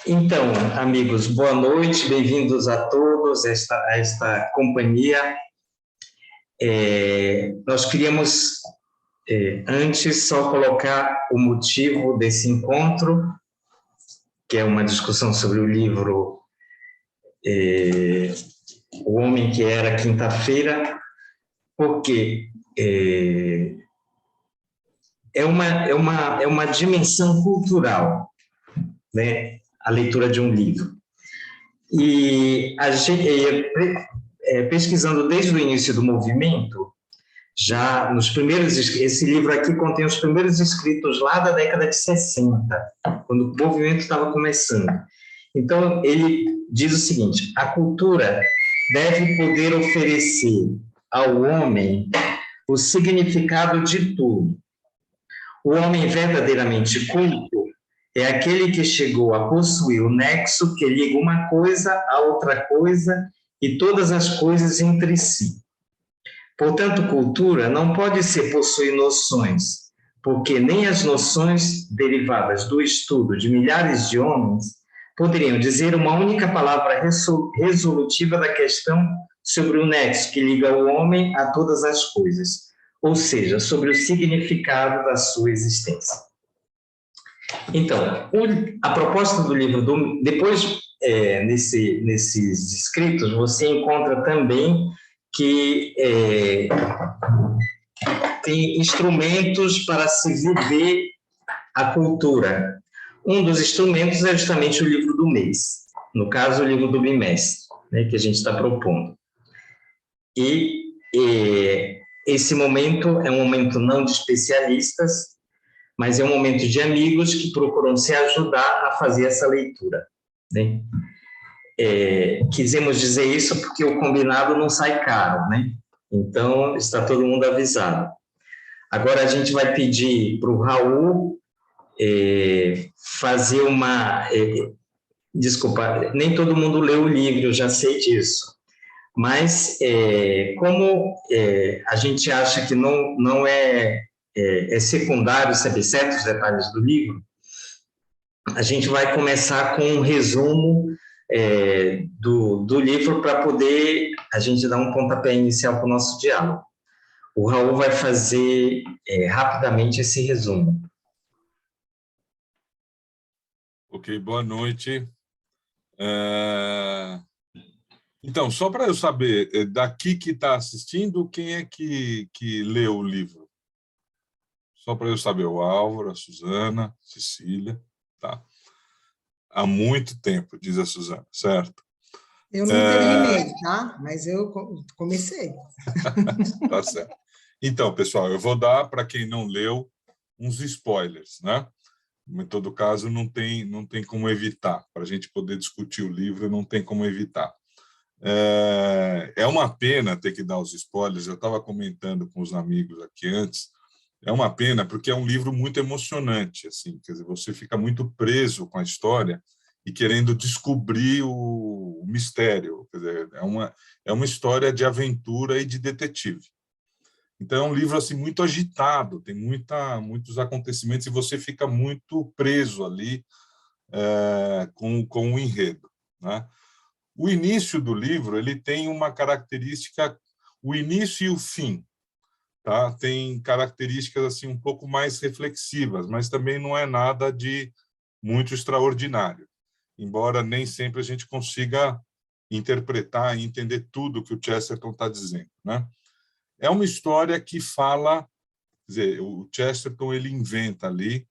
Então, amigos, boa noite, bem-vindos a todos a esta companhia. Nós queríamos, antes, só colocar o motivo desse encontro, que é uma discussão sobre o livro O Homem que Era Quinta-feira, porque é uma dimensão cultural, né? A leitura de um livro. E a gente, pesquisando desde o início do movimento, já nos primeiros, esse livro aqui contém os primeiros escritos lá da década de 60, quando o movimento estava começando. Então, ele diz o seguinte: a cultura deve poder oferecer ao homem o significado de tudo. O homem verdadeiramente culto é aquele que chegou a possuir o nexo que liga uma coisa a outra coisa e todas as coisas entre si. Portanto, cultura não pode ser possuir noções, porque nem as noções derivadas do estudo de milhares de homens poderiam dizer uma única palavra resolutiva da questão sobre o nexo que liga o homem a todas as coisas, ou seja, sobre o significado da sua existência. Então, a proposta do livro, depois, nesses escritos, você encontra também que tem instrumentos para se viver a cultura. Um dos instrumentos é justamente o livro do mês, no caso, o livro do bimestre, né, que a gente está propondo. E esse momento é um momento não de especialistas, mas é um momento de amigos que procuram se ajudar a fazer essa leitura, né? Quisemos dizer isso porque o combinado não sai caro, né? Então, está todo mundo avisado. Agora, a gente vai pedir para o Raul fazer uma... desculpa, nem todo mundo leu o livro, eu já sei disso. Mas, como a gente acha que não é secundário saber certos detalhes do livro, a gente vai começar com um resumo do livro para poder a gente dar um pontapé inicial para o nosso diálogo. O Raul vai fazer rapidamente esse resumo. Ok, boa noite. Então, só para eu saber, daqui que está assistindo, quem é que leu o livro? Só para eu saber, o Álvaro, a Suzana, a Cecília, tá? Há muito tempo, diz a Suzana, certo? Eu não terminei, tá? Mas eu comecei. Tá certo. Então, pessoal, eu vou dar, para quem não leu, uns spoilers, né? Em todo caso, não tem como evitar. Para a gente poder discutir o livro, não tem como evitar. É uma pena ter que dar os spoilers. Eu estava comentando com os amigos aqui antes. É uma pena porque é um livro muito emocionante, assim, quer dizer, você fica muito preso com a história e querendo descobrir o mistério. Quer dizer, é uma história de aventura e de detetive. Então, é um livro assim, muito agitado, tem muitos acontecimentos e você fica muito preso ali com o enredo, né? O início do livro ele tem uma característica, o início e o fim, tá? Tem características assim um pouco mais reflexivas, mas também não é nada de muito extraordinário, embora nem sempre a gente consiga interpretar e entender tudo que o Chesterton está dizendo, né? É uma história que fala, quer dizer, o Chesterton ele inventa ali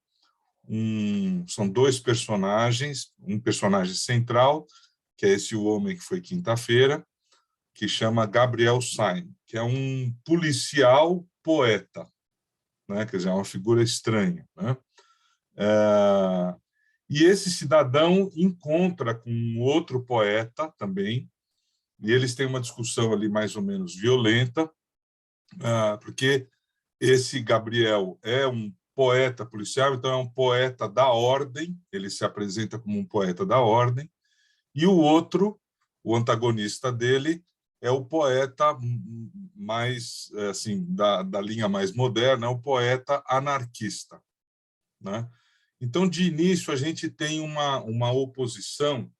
são dois personagens, um personagem central, que é esse o homem que foi quinta-feira, que chama Gabriel Syme, que é um policial poeta, né? Quer dizer, é uma figura estranha, né? E esse cidadão encontra com um outro poeta também, e eles têm uma discussão ali mais ou menos violenta, porque esse Gabriel é um poeta policial, então é um poeta da ordem, ele se apresenta como um poeta da ordem, e o outro, o antagonista dele, é o poeta mais, assim, da linha mais moderna, é o poeta anarquista, né? Então, de início, a gente tem uma oposição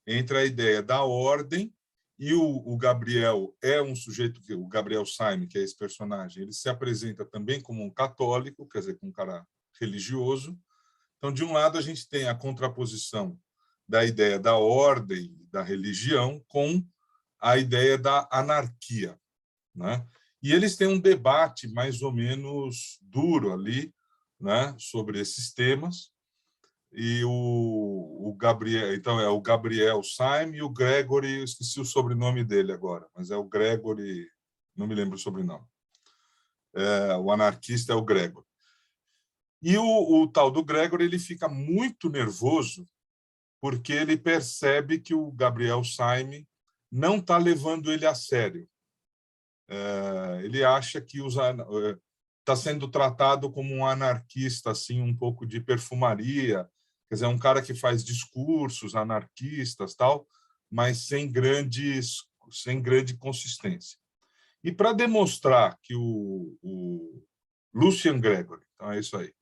entre a ideia da ordem e o Gabriel é um sujeito, o Gabriel Syme, que é esse personagem, ele se apresenta também como um católico, quer dizer, como um cara religioso. Então, de um lado, a gente tem a contraposição da ideia da ordem, da religião, com a ideia da anarquia, né? E eles têm um debate mais ou menos duro ali, né, sobre esses temas. E o Gabriel, então é o Gabriel Syme e o Gregory, eu esqueci o sobrenome dele agora, mas é o Gregory, não me lembro o sobrenome. O anarquista é o Gregory. E o tal do Gregory, ele fica muito nervoso porque ele percebe que o Gabriel Syme não está levando ele a sério. Ele acha que está sendo tratado como um anarquista, assim, um pouco de perfumaria, quer dizer, um cara que faz discursos anarquistas, tal, mas sem grande consistência. E para demonstrar que o Lucian Gregory, então é isso aí,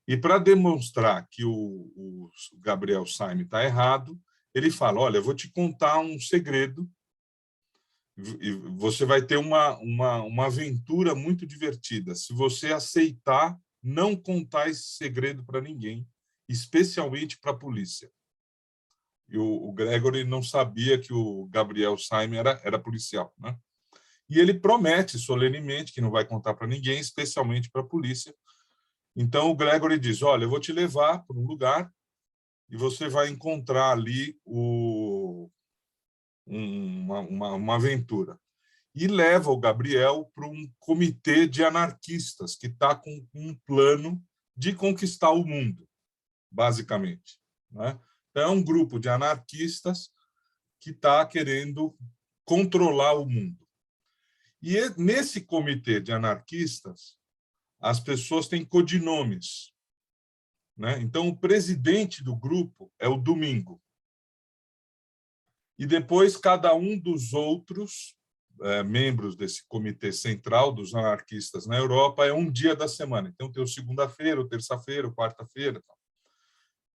e para demonstrar que o Gabriel Syme está errado, ele fala, olha, eu vou te contar um segredo e você vai ter uma aventura muito divertida se você aceitar não contar esse segredo para ninguém, especialmente para a polícia. E o Gregory não sabia que o Gabriel Syme era policial, né? E ele promete solenemente que não vai contar para ninguém, especialmente para a polícia. Então o Gregory diz, olha, eu vou te levar para um lugar e você vai encontrar ali uma aventura. E leva o Gabriel para um comitê de anarquistas que está com um plano de conquistar o mundo, basicamente, né? Então, é um grupo de anarquistas que está querendo controlar o mundo. E nesse comitê de anarquistas, as pessoas têm codinomes, né? Então, o presidente do grupo é o Domingo. E depois, cada um dos outros membros desse comitê central dos anarquistas na Europa é um dia da semana. Então, tem o segunda-feira, o terça-feira, o quarta-feira.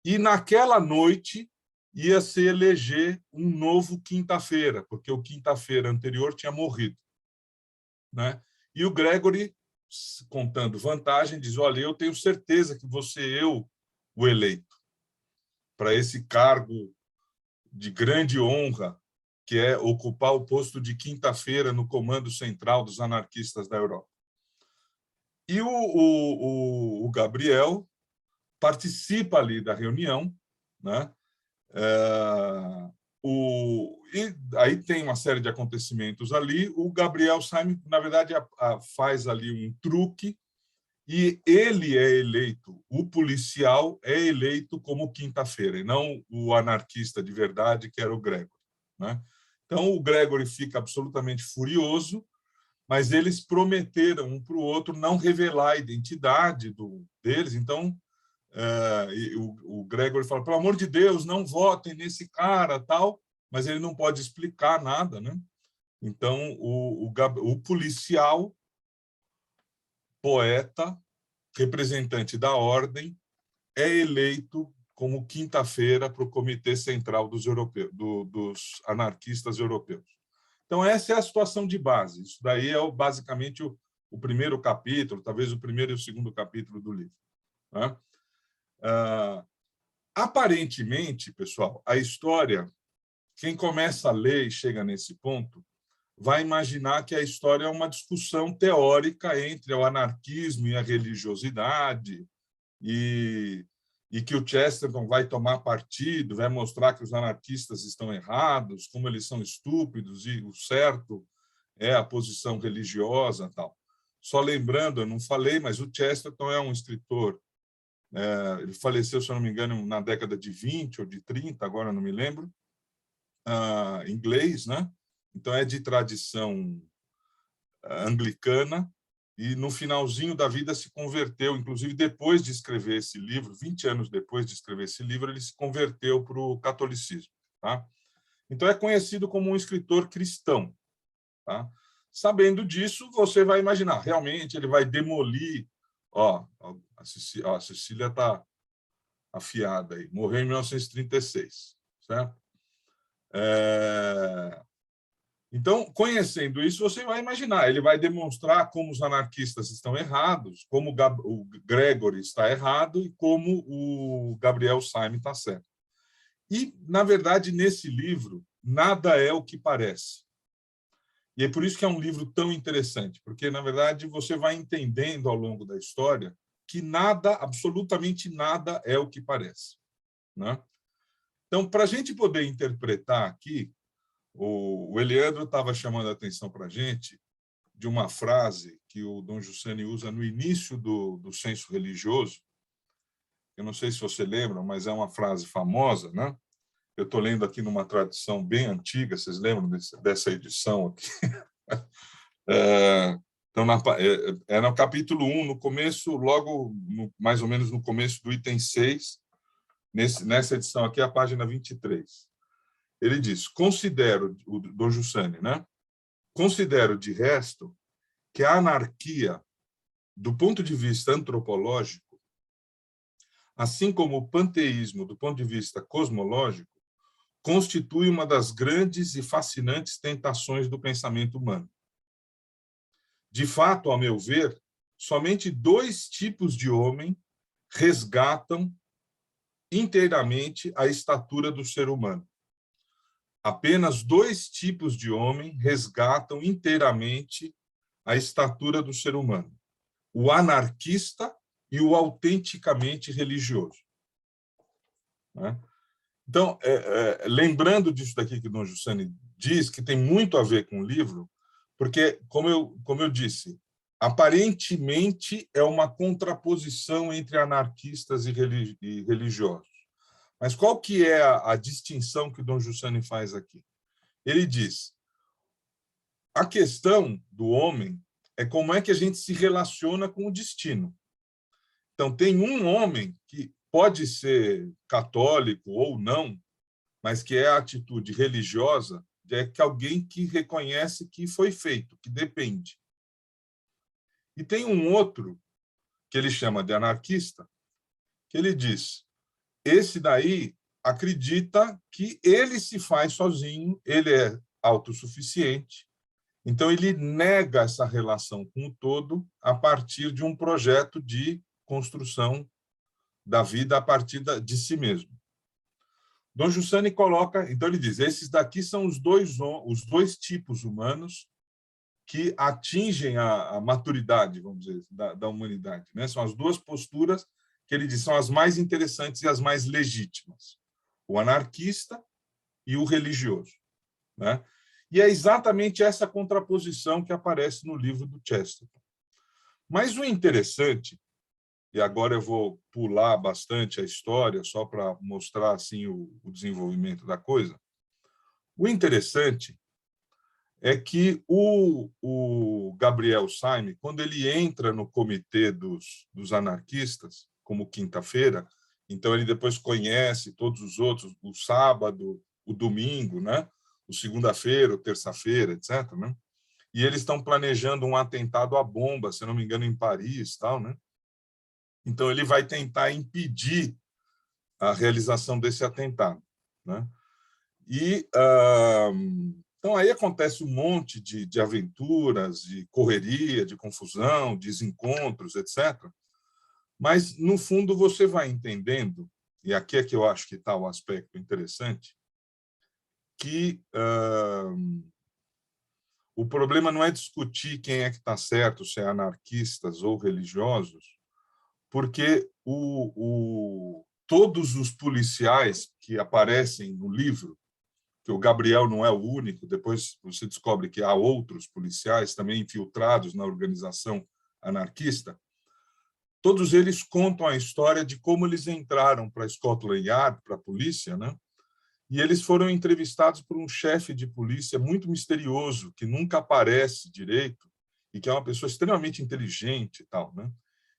E naquela noite ia se eleger um novo quinta-feira, porque o quinta-feira anterior tinha morrido, né? E o Gregory, contando vantagem, diz, olha, eu tenho certeza que você o eleito para esse cargo de grande honra, que é ocupar o posto de quinta-feira no comando central dos anarquistas da Europa. E o Gabriel participa ali da reunião, né? E aí tem uma série de acontecimentos ali. O Gabriel Syme, na verdade, faz ali um truque e ele é eleito, o policial é eleito como quinta-feira, e não o anarquista de verdade, que era o Gregory, né? Então, o Gregory fica absolutamente furioso, mas eles prometeram um para o outro não revelar a identidade deles. Então, o Gregory fala, pelo amor de Deus, não votem nesse cara, tal, mas ele não pode explicar nada, né? Então, o policial, poeta, representante da ordem, é eleito como quinta-feira para o Comitê Central dos anarquistas europeus. Então, essa é a situação de base. Isso daí é basicamente o primeiro capítulo, talvez o primeiro e o segundo capítulo do livro, né? Aparentemente, pessoal, a história, quem começa a ler e chega nesse ponto, vai imaginar que a história é uma discussão teórica entre o anarquismo e a religiosidade, e que o Chesterton vai tomar partido, vai mostrar que os anarquistas estão errados, como eles são estúpidos, e o certo é a posição religiosa, tal. Só lembrando, eu não falei, mas o Chesterton é um escritor, ele faleceu, se eu não me engano, na década de 20 ou de 30, agora não me lembro, inglês, né? Então é de tradição anglicana, e no finalzinho da vida se converteu, inclusive depois de escrever esse livro, 20 anos depois de escrever esse livro, ele se converteu para o catolicismo, tá? Então é conhecido como um escritor cristão, tá? Sabendo disso, você vai imaginar, realmente ele vai demolir, a Cecília está afiada aí. Morreu em 1936, certo? Então, conhecendo isso, você vai imaginar, ele vai demonstrar como os anarquistas estão errados, como o Gregory está errado e como o Gabriel Syme está certo. E, na verdade, nesse livro, nada é o que parece. E é por isso que é um livro tão interessante, porque, na verdade, você vai entendendo ao longo da história que nada, absolutamente nada, é o que parece, né? Então, para a gente poder interpretar aqui, o Eliandro estava chamando a atenção para a gente de uma frase que o Dom Giussani usa no início do Censo Religioso. Eu não sei se você lembra, mas é uma frase famosa, né? Eu estou lendo aqui numa tradução bem antiga, vocês lembram dessa edição aqui? Então, é no capítulo 1, no começo, logo, mais ou menos no começo do item 6, nessa edição aqui, a página 23. Ele diz, considero, o Dom Giussani, né? Considero, de resto, que a anarquia, do ponto de vista antropológico, assim como o panteísmo, do ponto de vista cosmológico, constitui uma das grandes e fascinantes tentações do pensamento humano. De fato, ao meu ver, somente 2 tipos de homem resgatam inteiramente a estatura do ser humano. Apenas 2 tipos de homem resgatam inteiramente a estatura do ser humano: o anarquista e o autenticamente religioso. Então, lembrando disso daqui que o Dom Giussani diz, que tem muito a ver com o livro, porque, como eu disse, aparentemente é uma contraposição entre anarquistas e religiosos. Mas qual que é a distinção que o Dom Giussani faz aqui? Ele diz, a questão do homem é como é que a gente se relaciona com o destino. Então, tem um homem que pode ser católico ou não, mas que é a atitude religiosa, é que alguém que reconhece que foi feito, que depende. E tem um outro, que ele chama de anarquista, que ele diz, esse daí acredita que ele se faz sozinho, ele é autossuficiente, então ele nega essa relação com o todo a partir de um projeto de construção da vida a partir de si mesmo. Dom Giussani coloca, então ele diz, esses daqui são os dois tipos humanos que atingem a maturidade, vamos dizer, da humanidade, né? São as 2 posturas que ele diz são as mais interessantes e as mais legítimas: o anarquista e o religioso, né? E é exatamente essa contraposição que aparece no livro do Chesterton. Mas o interessante, e agora eu vou pular bastante a história só para mostrar assim o desenvolvimento da coisa, o interessante é que o Gabriel Syme, quando ele entra no comitê dos anarquistas, como quinta-feira, então ele depois conhece todos os outros, o sábado, o domingo, né? O segunda-feira, o terça-feira, etc., né? E eles estão planejando um atentado à bomba, se não me engano, em Paris, tal, né? Então ele vai tentar impedir a realização desse atentado, né? E então aí acontece um monte de aventuras, de correria, de confusão, desencontros, etc. Mas no fundo você vai entendendo, e aqui é que eu acho que está o aspecto interessante, que o problema não é discutir quem é que está certo, se é anarquistas ou religiosos, porque todos os policiais que aparecem no livro, que o Gabriel não é o único, depois você descobre que há outros policiais também infiltrados na organização anarquista, todos eles contam a história de como eles entraram para a Scotland Yard, para a polícia, né? E eles foram entrevistados por um chefe de polícia muito misterioso, que nunca aparece direito, e que é uma pessoa extremamente inteligente e tal, né?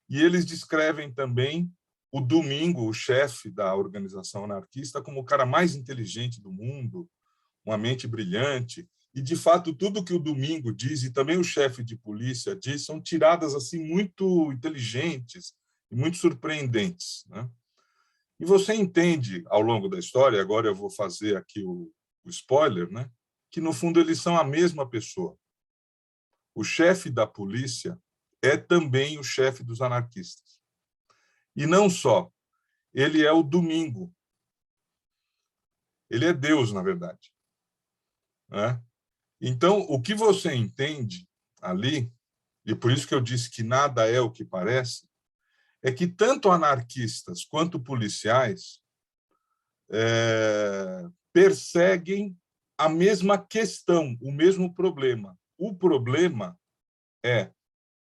E eles descrevem também o Domingo, o chefe da organização anarquista, como o cara mais inteligente do mundo, uma mente brilhante. E, de fato, tudo que o Domingo diz, e também o chefe de polícia diz, são tiradas assim muito inteligentes e muito surpreendentes, né? E você entende, ao longo da história, agora eu vou fazer aqui o spoiler, né? Que, no fundo, eles são a mesma pessoa. O chefe da polícia é também o chefe dos anarquistas. E não só, ele é o Domingo. Ele é Deus, na verdade. Né? Então, o que você entende ali, e por isso que eu disse que nada é o que parece, é que tanto anarquistas quanto policiais perseguem a mesma questão, o mesmo problema. O problema é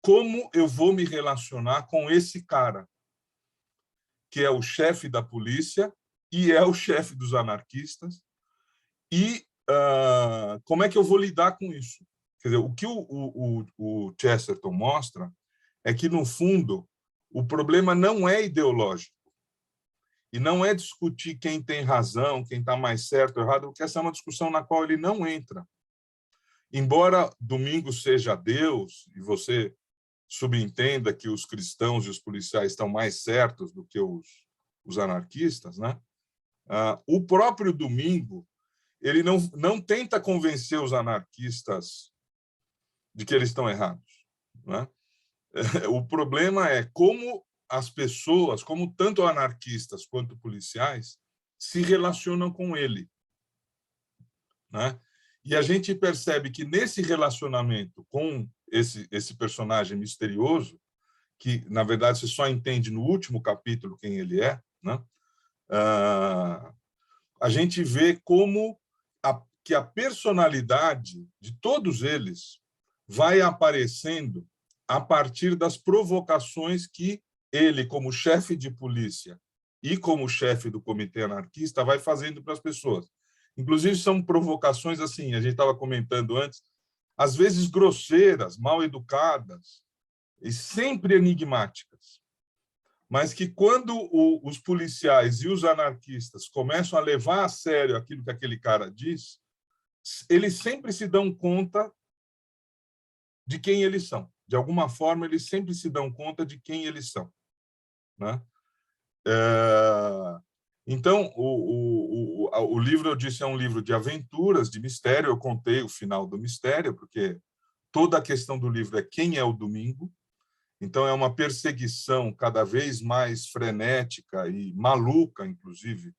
como eu vou me relacionar com esse cara, que é o chefe da polícia e é o chefe dos anarquistas, e como é que eu vou lidar com isso? Quer dizer, o que o Chesterton mostra é que, no fundo, o problema não é ideológico, e não é discutir quem tem razão, quem está mais certo ou errado, porque essa é uma discussão na qual ele não entra. Embora Domingo seja Deus, e você subentenda que os cristãos e os policiais estão mais certos do que os anarquistas, né? O próprio Domingo, ele não tenta convencer os anarquistas de que eles estão errados, né? O problema é como as pessoas, como tanto anarquistas quanto policiais, se relacionam com ele, né? E a gente percebe que, nesse relacionamento com esse personagem misterioso, que, na verdade, você só entende no último capítulo quem ele é, né? A gente vê como que a personalidade de todos eles vai aparecendo a partir das provocações que ele, como chefe de polícia e como chefe do comitê anarquista, vai fazendo para as pessoas. Inclusive, são provocações assim, a gente estava comentando antes, às vezes grosseiras, mal educadas e sempre enigmáticas, mas que, quando os policiais e os anarquistas começam a levar a sério aquilo que aquele cara diz, eles sempre se dão conta de quem eles são. De alguma forma, eles sempre se dão conta de quem eles são, né? Então, o livro, eu disse, é um livro de aventuras, de mistério. Eu contei o final do mistério, porque toda a questão do livro é quem é o Domingo. Então, é uma perseguição cada vez mais frenética e maluca, inclusive.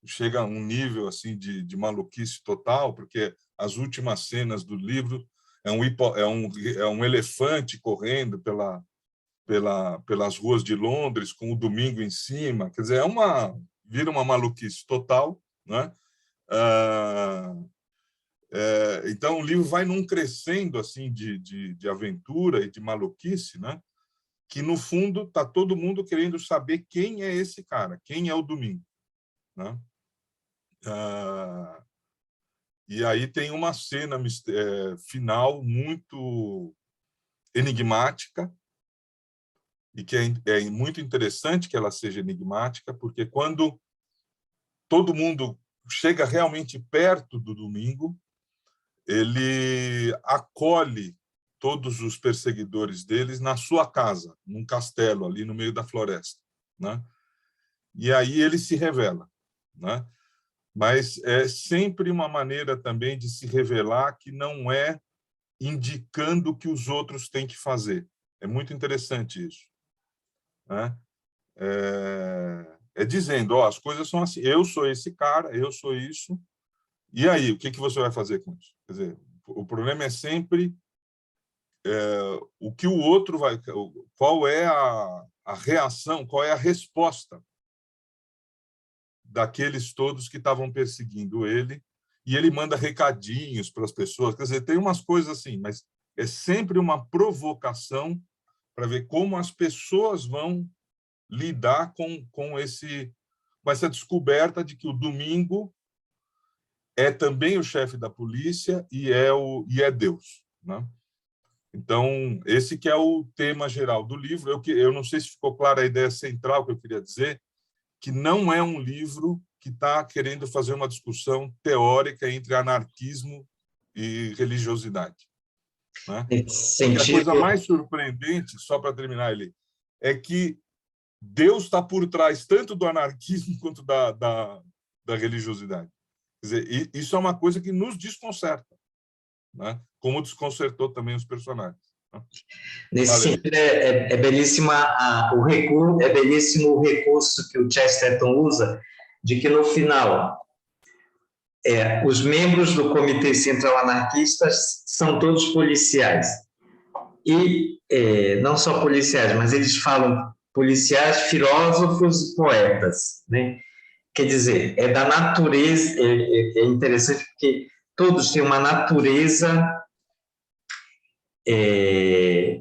Chega a um nível assim de maluquice total, porque as últimas cenas do livro é um elefante correndo pelas ruas de Londres com o Domingo em cima. Quer dizer, vira uma maluquice total, né? Então, o livro vai num crescendo assim de aventura e de maluquice, né? Que, no fundo, está todo mundo querendo saber quem é esse cara, quem é o Domingo, né? E aí tem uma cena final muito enigmática, e que é muito interessante que ela seja enigmática, porque, quando todo mundo chega realmente perto do Domingo, ele acolhe todos os perseguidores deles na sua casa, num castelo ali no meio da floresta, né? E aí ele se revela, né? Mas é sempre uma maneira também de se revelar que não é indicando o que os outros têm que fazer. É muito interessante isso, né? Dizendo, ó, as coisas são assim, eu sou esse cara, eu sou isso, e aí, o que você vai fazer com isso? Quer dizer, o problema é sempre o que o outro vai... Qual é a reação, qual é a resposta daqueles todos que estavam perseguindo ele, e ele manda recadinhos para as pessoas. Quer dizer, tem umas coisas assim, mas é sempre uma provocação para ver como as pessoas vão lidar com essa descoberta de que o Domingo é também o chefe da polícia e é Deus, né? Então, esse que é o tema geral do livro. Eu não sei se ficou clara a ideia central que eu queria dizer, que não é um livro que está querendo fazer uma discussão teórica entre anarquismo e religiosidade, né? Nesse Porque a coisa sentido, mais surpreendente, só para terminar, é que Deus está por trás tanto do anarquismo quanto da religiosidade. Quer dizer, isso é uma coisa que nos desconcerta, né? Como desconcertou também os personagens. Né? Nesse sentido, é belíssimo o recurso que o Chesterton usa, de que, no final, os membros do Comitê Central Anarquista são todos policiais. E não só policiais, mas eles falam policiais, filósofos e poetas, né? Quer dizer, é da natureza, é interessante porque todos têm uma natureza.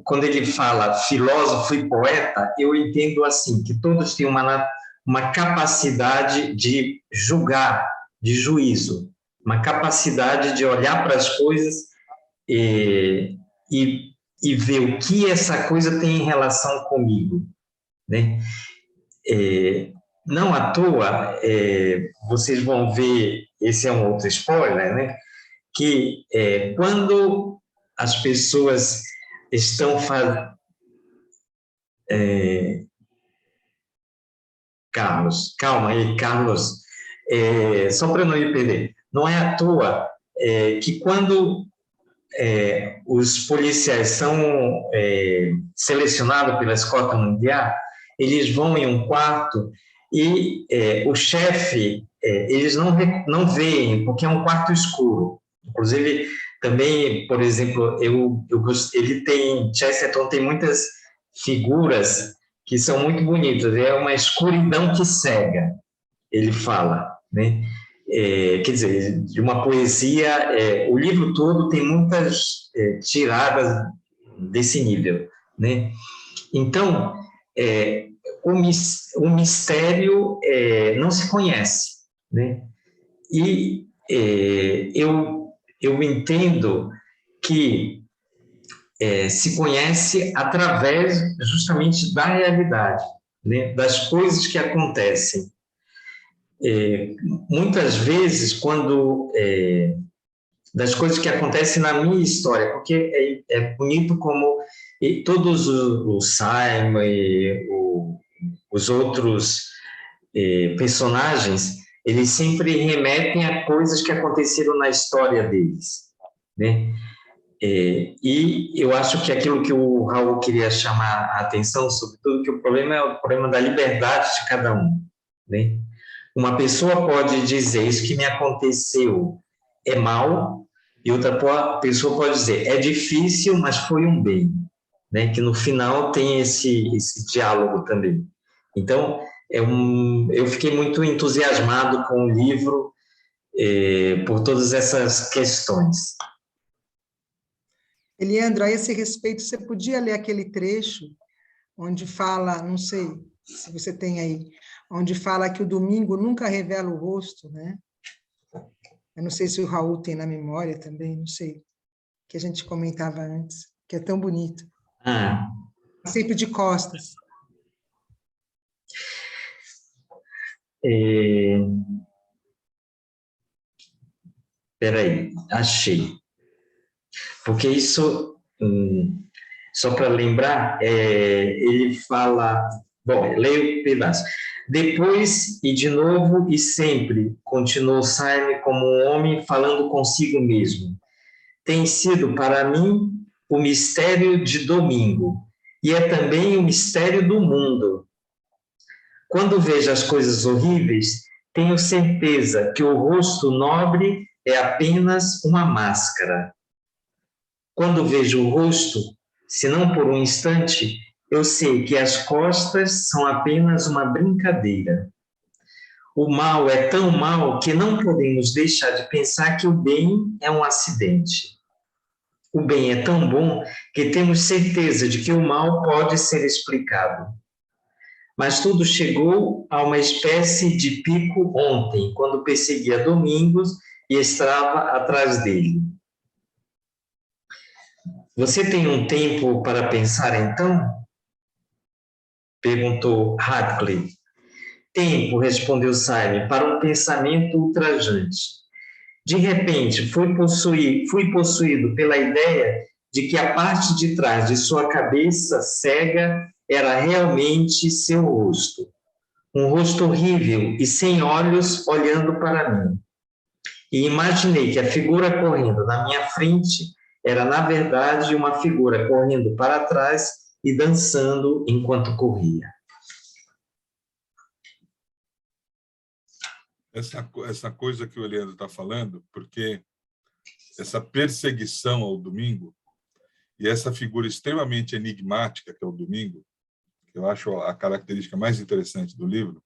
Quando ele fala filósofo e poeta, eu entendo assim, que todos têm uma capacidade de julgar, de juízo, uma capacidade de olhar para as coisas e ver o que essa coisa tem em relação comigo, né? Não à toa, vocês vão ver, esse é um outro spoiler, né? Que quando as pessoas estão Carlos, calma aí, Carlos, só para não me perder, não é à toa que quando os policiais são selecionados pela Escota Mundial, eles vão em um quarto e o chefe, eles não veem, porque é um quarto escuro. Inclusive, também, por exemplo, Chesterton tem muitas figuras que são muito bonitas, é uma escuridão que cega, ele fala, né? Quer dizer, de uma poesia, o livro todo tem muitas tiradas desse nível, né? Então, o mistério não se conhece, né? E eu entendo que se conhece através justamente da realidade, né? Das coisas que acontecem. Muitas vezes, das coisas que acontecem na minha história, porque é bonito como todos o Simon e os outros personagens, eles sempre remetem a coisas que aconteceram na história deles, né? E eu acho que aquilo que o Raul queria chamar a atenção, sobretudo, que o problema é o problema da liberdade de cada um, né? Uma pessoa pode dizer, isso que me aconteceu é mal, e outra pessoa pode dizer, é difícil, mas foi um bem, né? Que no final tem esse diálogo também. Então, eu fiquei muito entusiasmado com o livro por todas essas questões. Eliandro, a esse respeito, você podia ler aquele trecho onde fala, não sei se você tem aí, onde fala que o domingo nunca revela o rosto, né? Eu não sei se o Raul tem na memória também, não sei, que a gente comentava antes, que é tão bonito. Sempre de costas. Peraí, achei. Porque isso, só para lembrar, ele fala... Bom, leio o pedaço. Depois, e de novo, e sempre, continuou Simon como um homem falando consigo mesmo. Tem sido para mim o mistério de domingo, e é também o mistério do mundo. Quando vejo as coisas horríveis, tenho certeza que o rosto nobre é apenas uma máscara. Quando vejo o rosto, se não por um instante, eu sei que as costas são apenas uma brincadeira. O mal é tão mal que não podemos deixar de pensar que o bem é um acidente. O bem é tão bom que temos certeza de que o mal pode ser explicado. Mas tudo chegou a uma espécie de pico ontem, quando perseguia Domingos e estava atrás dele. Você tem um tempo para pensar, então? Perguntou Radcliffe. Tempo, respondeu Simon, para um pensamento ultrajante. De repente, fui possuído pela ideia de que a parte de trás de sua cabeça cega era realmente seu rosto. Um rosto horrível e sem olhos olhando para mim. E imaginei que a figura correndo na minha frente era, na verdade, uma figura correndo para trás e dançando enquanto corria. Essa coisa que o Eliandro está falando, porque essa perseguição ao domingo e essa figura extremamente enigmática que é o domingo, que eu acho a característica mais interessante do livro,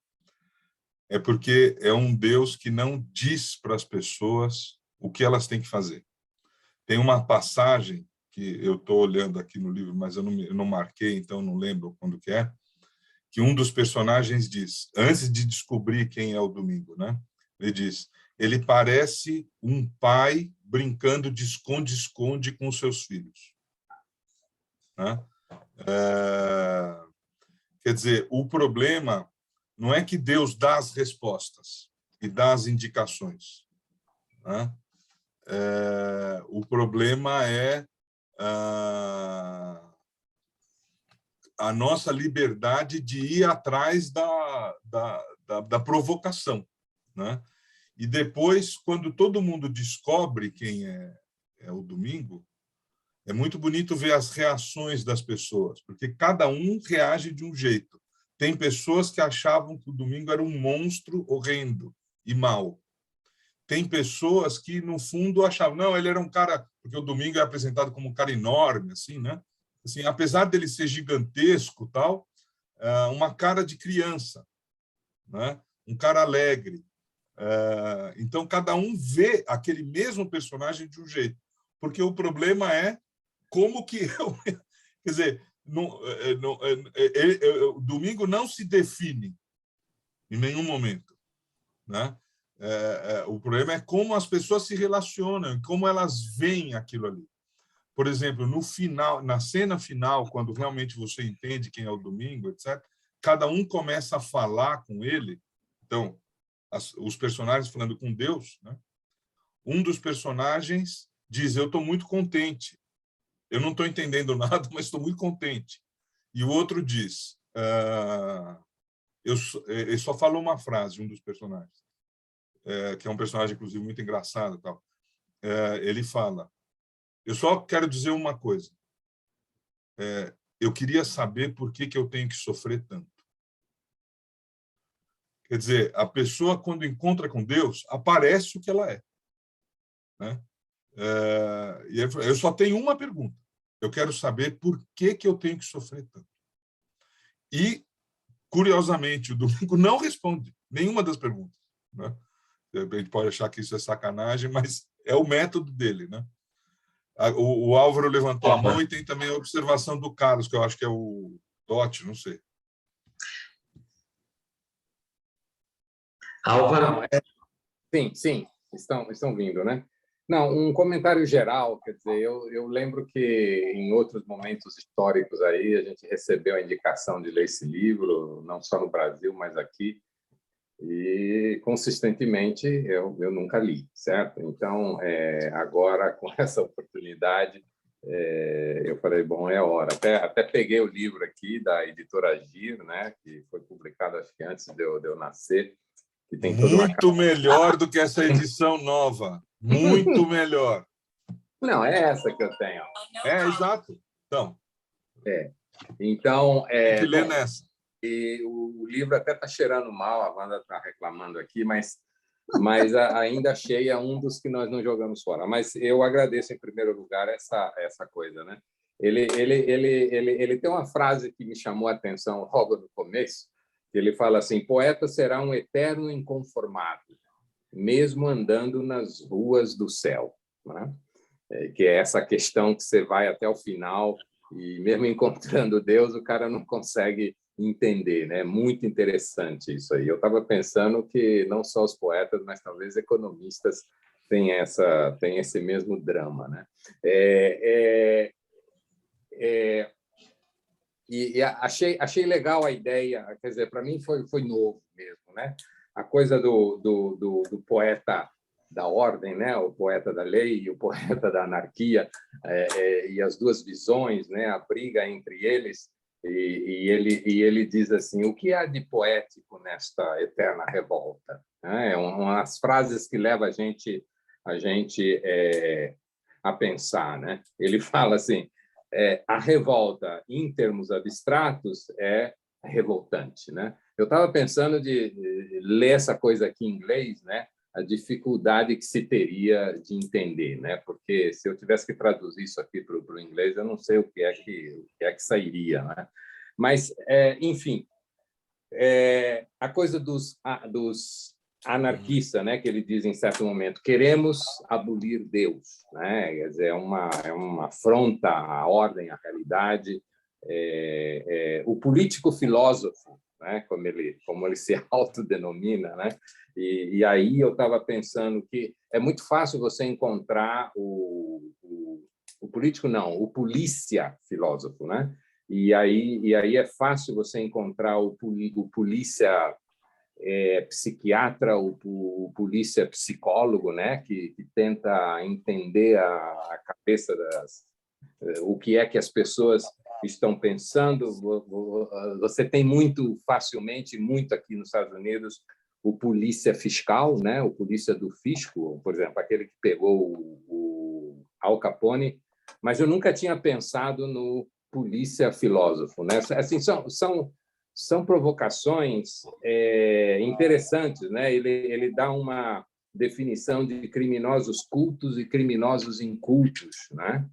é porque é um Deus que não diz para as pessoas o que elas têm que fazer. Tem uma passagem que eu estou olhando aqui no livro, mas eu não marquei, então não lembro quando que um dos personagens diz, antes de descobrir quem é o domingo, né? Ele diz, ele parece um pai brincando de esconde-esconde com os seus filhos. Né? Quer dizer, o problema não é que Deus dá as respostas e dá as indicações. Né? O problema é a nossa liberdade de ir atrás da provocação. Né? E depois, quando todo mundo descobre quem é o domingo, é muito bonito ver as reações das pessoas, porque cada um reage de um jeito. Tem pessoas que achavam que o domingo era um monstro horrendo e mau. Tem pessoas que, no fundo, achavam, não, ele era um cara, porque o domingo é apresentado como um cara enorme, assim, né? Assim, apesar dele ser gigantesco, tal, uma cara de criança, né? Um cara alegre. Então, cada um vê aquele mesmo personagem de um jeito, porque o problema é como que eu... Quer dizer, o domingo não se define em nenhum momento, né? O problema é como as pessoas se relacionam, como elas veem aquilo ali. Por exemplo, no final, na cena final, quando realmente você entende quem é o domingo, etc., cada um começa a falar com ele. Então, os personagens falando com Deus, né? Um dos personagens diz, eu estou muito contente. Eu não estou entendendo nada, mas estou muito contente. E o outro diz, ele só falou uma frase, um dos personagens, que é um personagem, inclusive, muito engraçado. Tal. Ele fala, eu só quero dizer uma coisa. Eu queria saber por que eu tenho que sofrer tanto. Quer dizer, a pessoa, quando encontra com Deus, aparece o que ela é. Né? E eu só tenho uma pergunta. Eu quero saber por que eu tenho que sofrer tanto. E, curiosamente, o domingo não responde nenhuma das perguntas. Né? A gente pode achar que isso é sacanagem, mas é o método dele. Né? O Álvaro levantou a mão e tem também a observação do Carlos, que eu acho que é o Totti, não sei. Álvaro? Sim, estão vindo, né? Não, um comentário geral, quer dizer, eu lembro que em outros momentos históricos aí a gente recebeu a indicação de ler esse livro, não só no Brasil, mas aqui, e consistentemente eu nunca li, certo? Então, agora com essa oportunidade, eu falei, bom, é hora. Até peguei o livro aqui da editora Agir, né? Que foi publicado acho que antes de eu nascer. Que tem muito melhor do que essa edição nova. Muito melhor. Não, é essa que eu tenho. Exato. Então, tem que ler nessa. E o livro até está cheirando mal, a Wanda está reclamando aqui, mas ainda achei um dos que nós não jogamos fora. Mas eu agradeço, em primeiro lugar, essa coisa. Né? Ele tem uma frase que me chamou a atenção logo no começo, que ele fala assim, poeta será um eterno inconformado, mesmo andando nas ruas do céu. Né? Que é essa questão que você vai até o final e, mesmo encontrando Deus, o cara não consegue entender. Né? Muito interessante isso aí. Eu estava pensando que não só os poetas, mas talvez economistas têm esse mesmo drama. Né? E achei legal a ideia, quer dizer, para mim foi novo mesmo, né? A coisa do poeta da ordem, né? O poeta da lei e o poeta da anarquia, e as duas visões, né? A briga entre eles. E ele diz assim: o que há de poético nesta eterna revolta? É umas frases que levam a gente a pensar, né? Ele fala assim: a revolta, em termos abstratos, é revoltante, né? Eu estava pensando de ler essa coisa aqui em inglês, né? A dificuldade que se teria de entender, né? Porque se eu tivesse que traduzir isso aqui para o inglês, eu não sei o que é que sairia, né? Mas, enfim, a coisa dos anarquistas, né? Que ele diz em certo momento: queremos abolir Deus, né? Quer dizer, é uma afronta à ordem, à realidade. O político filósofo, né? Como ele se autodenomina, né? E aí eu estava pensando que é muito fácil você encontrar o político, não, o polícia filósofo, né? E aí é fácil você encontrar o polícia psiquiatra, o polícia psicólogo, né? Que tenta entender a cabeça o que é que as pessoas estão pensando. Você tem muito facilmente, muito aqui nos Estados Unidos, o polícia fiscal, né? O polícia do fisco, por exemplo, aquele que pegou o Al Capone, mas eu nunca tinha pensado no polícia filósofo, né? Assim, são provocações interessantes, né? Ele dá uma definição de criminosos cultos e criminosos incultos, né?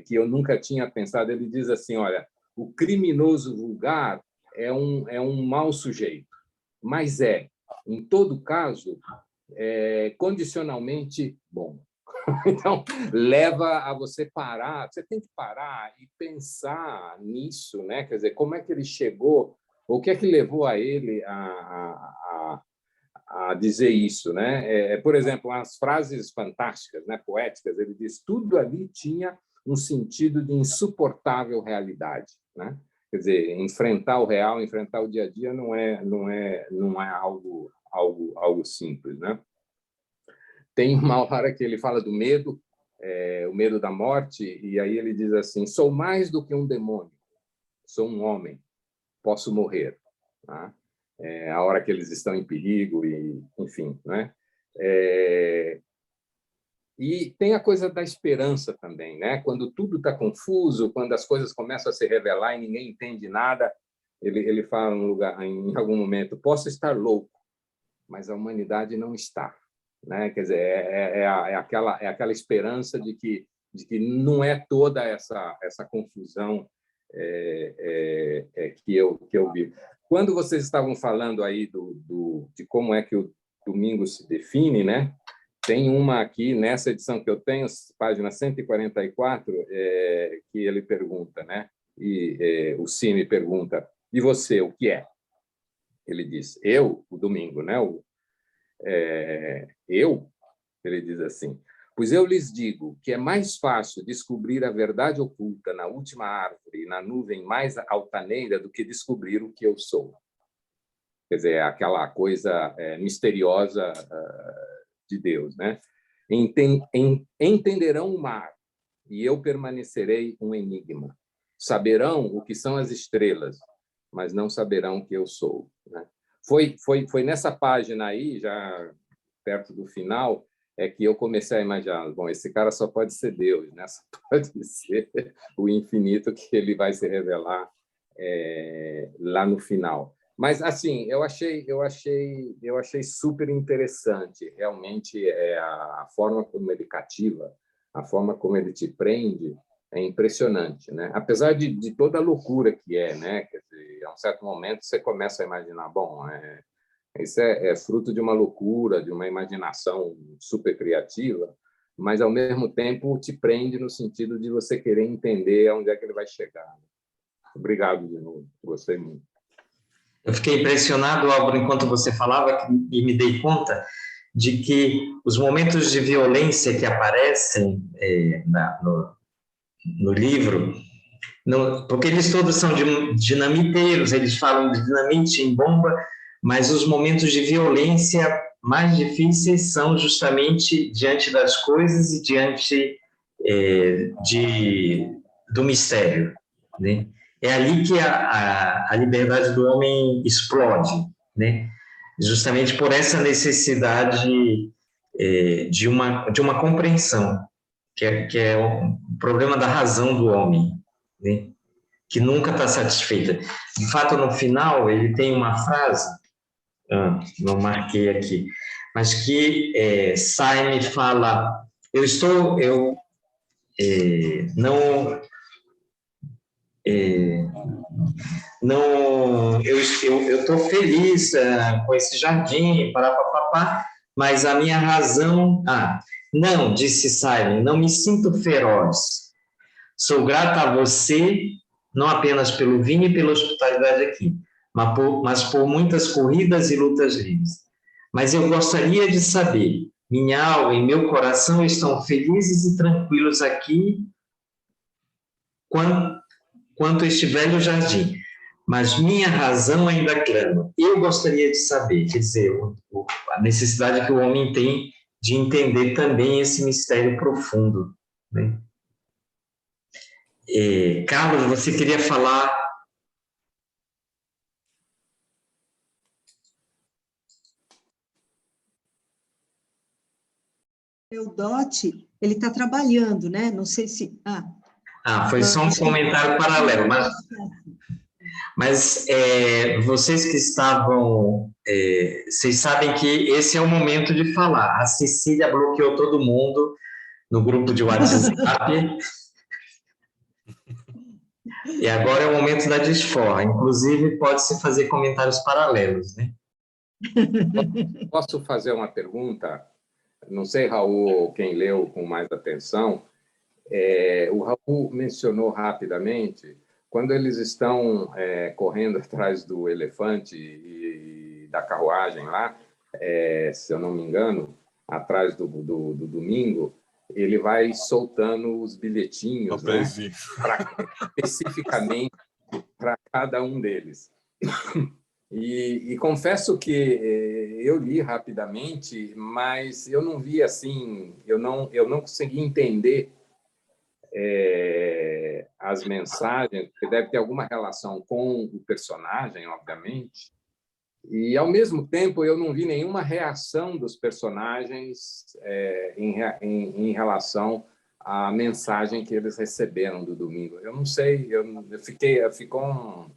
Que eu nunca tinha pensado. Ele diz assim: olha, o criminoso vulgar é um mau sujeito, mas em todo caso, condicionalmente bom. Então, leva a você parar, você tem que parar e pensar nisso, né? Quer dizer, como é que ele chegou, o que é que levou a ele a dizer isso, né? Por exemplo, as frases fantásticas, né, poéticas, ele diz: tudo ali tinha um sentido de insuportável realidade, né? Quer dizer, enfrentar o real, enfrentar o dia a dia não é algo simples, né? Tem uma hora que ele fala do medo, o medo da morte, e aí ele diz assim: sou mais do que um demônio, sou um homem, posso morrer. Tá? A hora que eles estão em perigo, e enfim, né? E tem a coisa da esperança também, né? Quando tudo está confuso, quando as coisas começam a se revelar e ninguém entende nada, ele fala em algum momento: posso estar louco, mas a humanidade não está. Né? Quer dizer, aquela esperança de que não é toda essa confusão que eu vi. Quando vocês estavam falando aí de como é que o domingo se define, né? Tem uma aqui, nessa edição que eu tenho, página 144, que ele pergunta, né? E o Cine pergunta: e você, o que é? Ele diz: eu, o domingo, né? Ele diz assim: pois eu lhes digo que é mais fácil descobrir a verdade oculta na última árvore e na nuvem mais altaneira do que descobrir o que eu sou. Quer dizer, aquela coisa misteriosa de Deus, né? Entenderão o mar e eu permanecerei um enigma. Saberão o que são as estrelas, mas não saberão o que eu sou, né? Foi nessa página aí, já perto do final, que eu comecei a imaginar: bom, esse cara só pode ser Deus, né? Só pode ser o infinito que ele vai se revelar lá no final. Mas assim, eu achei super interessante, realmente, a forma como ele cativa, a forma como ele te prende. É impressionante, né? Apesar de toda a loucura que né? Quer dizer, a um certo momento você começa a imaginar: bom, isso é fruto de uma loucura, de uma imaginação super criativa, mas ao mesmo tempo te prende no sentido de você querer entender aonde é que ele vai chegar. Obrigado de novo, gostei muito. Eu fiquei impressionado, Álvaro, enquanto você falava, e me dei conta de que os momentos de violência que aparecem no livro, porque eles todos são dinamiteiros, eles falam de dinamite em bomba, mas os momentos de violência mais difíceis são justamente diante das coisas e diante do mistério, né? É ali que a liberdade do homem explode, né? Justamente por essa necessidade de uma compreensão, que é o problema da razão do homem, né? Que nunca está satisfeita. De fato, no final, ele tem uma frase, não marquei aqui, mas que Saime fala, não, eu estou feliz com esse jardim, papapá, mas a minha razão... não, disse Simon, não me sinto feroz. Sou grata a você, não apenas pelo vinho e pela hospitalidade aqui, mas por muitas corridas e lutas livres. Mas eu gostaria de saber, minha alma e meu coração estão felizes e tranquilos aqui quanto este velho jardim, mas minha razão ainda clama. Eu gostaria de saber, quer dizer, a necessidade que o homem tem de entender também esse mistério profundo, né? Carlos, você queria falar? O Dote, ele está trabalhando, né? Não sei se... Foi só um comentário paralelo, mas vocês que estavam... vocês sabem que esse é o momento de falar. A Cecília bloqueou todo mundo no grupo de WhatsApp. E agora é o momento da desforra. Inclusive, pode-se fazer comentários paralelos, né? Posso fazer uma pergunta? Não sei, Raul, quem leu com mais atenção. O Raul mencionou rapidamente, quando eles estão correndo atrás do elefante e da carruagem lá, se eu não me engano, atrás do domingo, ele vai soltando os bilhetinhos, né, especificamente para cada um deles. E confesso que eu li rapidamente, mas eu não vi assim, eu não consegui entender as mensagens, que deve ter alguma relação com o personagem, obviamente, e, ao mesmo tempo, eu não vi nenhuma reação dos personagens em relação à mensagem que eles receberam do domingo. Eu não sei, ficou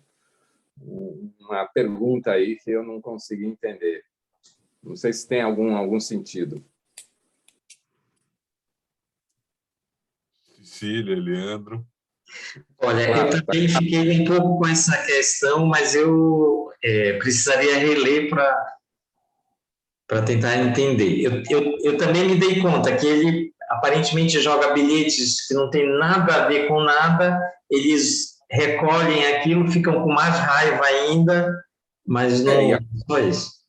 uma pergunta aí que eu não consegui entender. Não sei se tem algum sentido. Cecília, Leandro. Olha, eu também fiquei um pouco com essa questão, mas eu precisaria reler para tentar entender. Eu também me dei conta que ele aparentemente joga bilhetes que não tem nada a ver com nada, eles recolhem aquilo, ficam com mais raiva ainda, mas não só isso.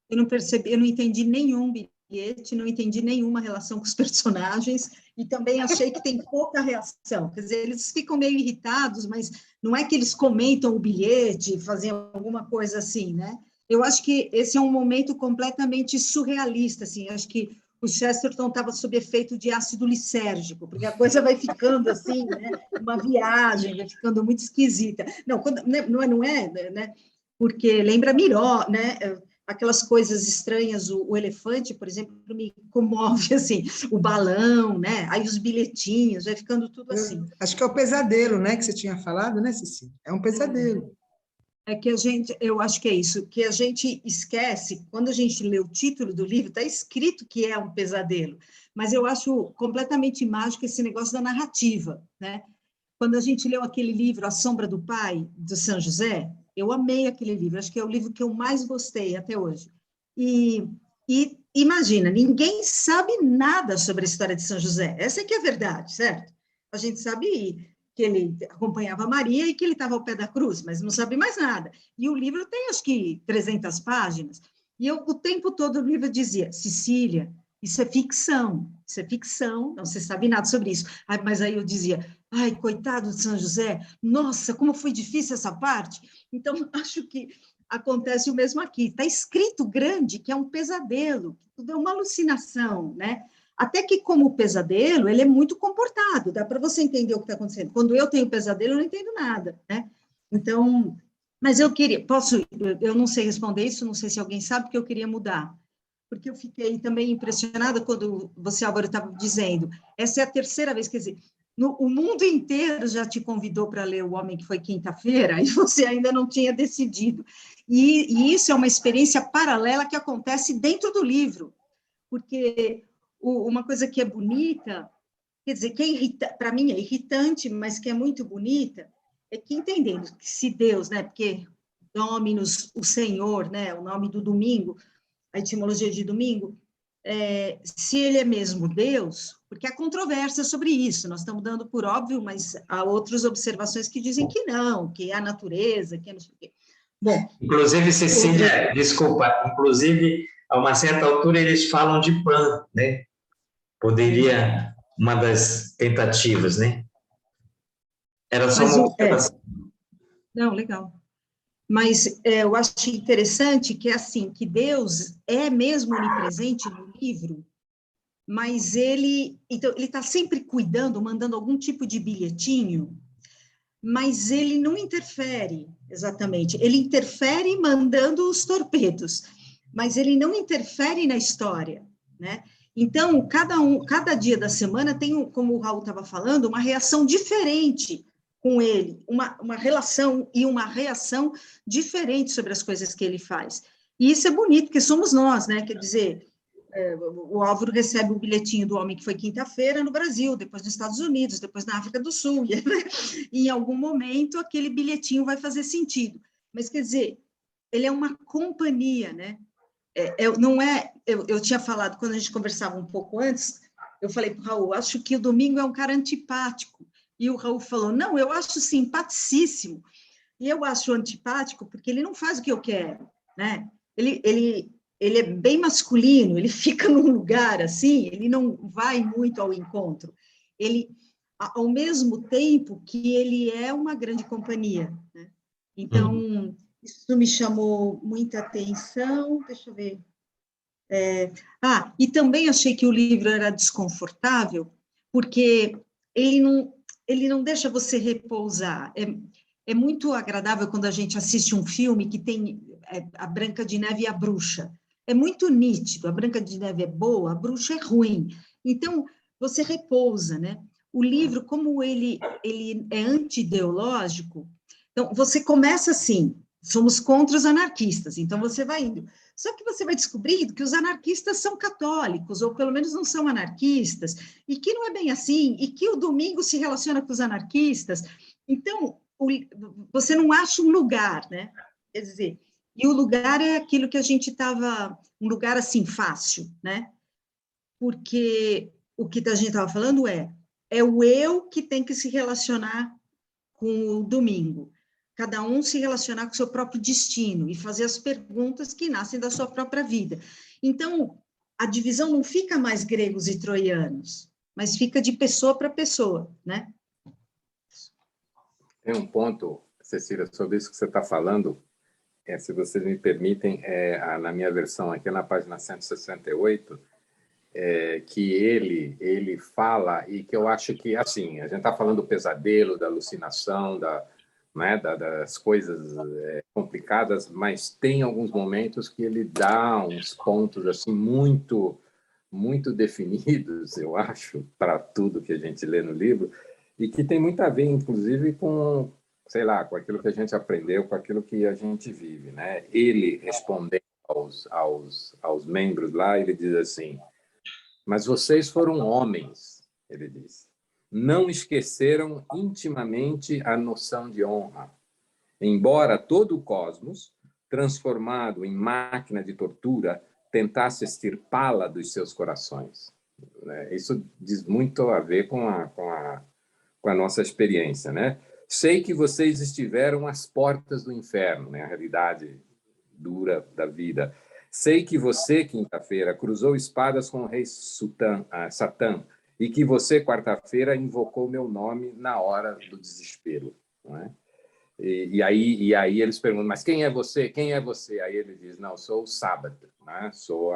Eu não percebi, eu não entendi nenhum bilhete, não entendi nenhuma relação com os personagens, e também achei que tem pouca reação. Quer dizer, eles ficam meio irritados, mas não é que eles comentam o bilhete, fazem alguma coisa assim, né? Eu acho que esse é um momento completamente surrealista, assim. Acho que o Chesterton estava sob efeito de ácido lisérgico, porque a coisa vai ficando assim, né? Uma viagem, vai ficando muito esquisita. Não é, né? Porque lembra Miró, né? Aquelas coisas estranhas, o elefante, por exemplo, me comove, assim, o balão, né? Aí os bilhetinhos, vai ficando tudo assim. Acho que é o pesadelo, né, que você tinha falado, né, Cecília? É um pesadelo. É que eu acho que é isso, que a gente esquece, quando a gente lê o título do livro, está escrito que é um pesadelo, mas eu acho completamente mágico esse negócio da narrativa, né? Quando a gente leu aquele livro, A Sombra do Pai, do São José, eu amei aquele livro, acho que é o livro que eu mais gostei até hoje. E imagina, ninguém sabe nada sobre a história de São José, essa é que é a verdade, certo? A gente sabe que ele acompanhava Maria e que ele estava ao pé da cruz, mas não sabe mais nada. E o livro tem, acho que, 300 páginas. E eu, o tempo todo, o livro dizia, Cecília, isso é ficção, não se sabe nada sobre isso. Mas aí eu dizia, ai, coitado de São José, nossa, como foi difícil essa parte. Então, acho que acontece o mesmo aqui. Está escrito grande que é um pesadelo, que tudo é uma alucinação, né? Até que, como pesadelo, ele é muito comportado, dá para você entender o que está acontecendo. Quando eu tenho pesadelo, eu não entendo nada, né? Então, mas eu queria, eu não sei responder isso, não sei se alguém sabe, porque eu queria mudar. Porque eu fiquei também impressionada quando você, Álvaro, estava dizendo, essa é a terceira vez, quer dizer, o mundo inteiro já te convidou para ler O Homem que Foi Quinta-feira, e você ainda não tinha decidido. E isso é uma experiência paralela que acontece dentro do livro, porque uma coisa que é bonita, quer dizer, que é para mim é irritante, mas que é muito bonita, é que entendendo que se Deus, né, porque Dominus, o Senhor, né, o nome do domingo, a etimologia de domingo, se ele é mesmo Deus, porque há controvérsia sobre isso, nós estamos dando por óbvio, mas há outras observações que dizem que não, que é a natureza, que é não sei o quê. Bom, inclusive, Cecília, desculpa, inclusive, a uma certa altura eles falam de Pan, né? Poderia, uma das tentativas, né? Era só mas uma observação. não, legal. Mas eu acho interessante que assim, que Deus é mesmo onipresente no livro, mas ele está sempre cuidando, mandando algum tipo de bilhetinho, mas ele não interfere exatamente. Ele interfere mandando os torpedos, mas ele não interfere na história, né? Então, cada dia da semana tem, como o Raul estava falando, uma reação diferente com ele, uma relação e uma reação diferente sobre as coisas que ele faz. E isso é bonito, porque somos nós, né? Quer dizer, o Álvaro recebe o bilhetinho do Homem que Foi Quinta-feira no Brasil, depois nos Estados Unidos, depois na África do Sul, e em algum momento aquele bilhetinho vai fazer sentido. Mas, quer dizer, ele é uma companhia, né? Não é, eu tinha falado, quando a gente conversava um pouco antes, eu falei para o Raul, acho que o Domingo é um cara antipático, e o Raul falou, não, eu acho simpaticíssimo, e eu acho antipático porque ele não faz o que eu quero, né? Ele é bem masculino, ele fica num lugar assim, ele não vai muito ao encontro. Ele, ao mesmo tempo que ele é uma grande companhia, né? Então, isso me chamou muita atenção. Deixa eu ver. E também achei que o livro era desconfortável, porque ele não deixa você repousar. É muito agradável quando a gente assiste um filme que tem a Branca de Neve e a Bruxa. É muito nítido, a Branca de Neve é boa, a Bruxa é ruim. Então, você repousa, né? O livro, como ele é anti-ideológico, então, você começa assim, somos contra os anarquistas, então você vai indo. Só que você vai descobrindo que os anarquistas são católicos, ou pelo menos não são anarquistas, e que não é bem assim, e que o domingo se relaciona com os anarquistas. Então, você não acha um lugar, né? Quer dizer, e o lugar é aquilo que a gente estava, um lugar assim fácil, né? Porque o que a gente estava falando é o eu que tem que se relacionar com o domingo. Cada um se relacionar com o seu próprio destino e fazer as perguntas que nascem da sua própria vida. Então, a divisão não fica mais gregos e troianos, mas fica de pessoa para pessoa, né? Tem um ponto, Cecília, sobre isso que você está falando, se vocês me permitem, na minha versão aqui, na página 168, que ele fala, e que eu acho que, assim, a gente está falando do pesadelo, da alucinação, das coisas complicadas, mas tem alguns momentos que ele dá uns pontos assim muito definidos, eu acho, para tudo que a gente lê no livro, e que tem muito a ver, inclusive, com, sei lá, com aquilo que a gente aprendeu, com aquilo que a gente vive, né? Ele respondendo aos membros lá, ele diz assim: mas vocês foram homens, ele diz. Não esqueceram intimamente a noção de honra. Embora todo o cosmos, transformado em máquina de tortura, tentasse extirpá-la dos seus corações. Isso diz muito a ver com a nossa experiência, né? Sei que vocês estiveram às portas do inferno, né? A realidade dura da vida. Sei que você, quinta-feira, cruzou espadas com o rei Satã, e que você, quarta-feira, invocou meu nome na hora do desespero. Não é? E aí eles perguntam, mas quem é você? Quem é você? Aí ele diz, não, sou o sábado, né? sou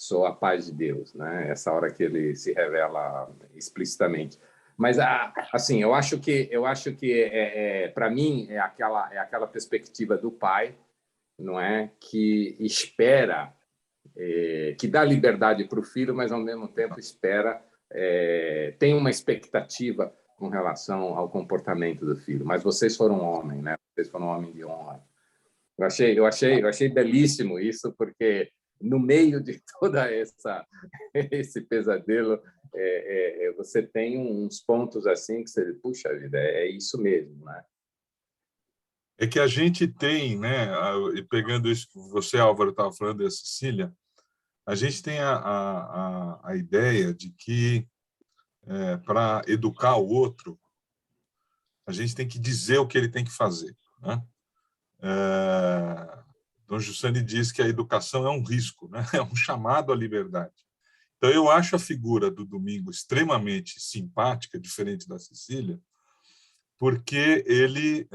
sou a paz de Deus, né? Essa hora que ele se revela explicitamente. Mas assim, eu acho que para mim é aquela perspectiva do pai, não é, que espera, que dá liberdade para o filho, mas ao mesmo tempo espera, tem uma expectativa com relação ao comportamento do filho. Mas vocês foram homem, né? Vocês foram homem de honra. Eu achei belíssimo isso, porque no meio de toda esse pesadelo, você tem uns pontos assim que você, puxa vida, é isso mesmo, né? É que a gente tem, né? E pegando isso que você, Álvaro, estava falando, e a Cecília, a gente tem a ideia de que para educar o outro, a gente tem que dizer o que ele tem que fazer, né? Dom Giussani diz que a educação é um risco, né? É um chamado à liberdade. Então, eu acho a figura do Domingo extremamente simpática, diferente da Cecília, porque ele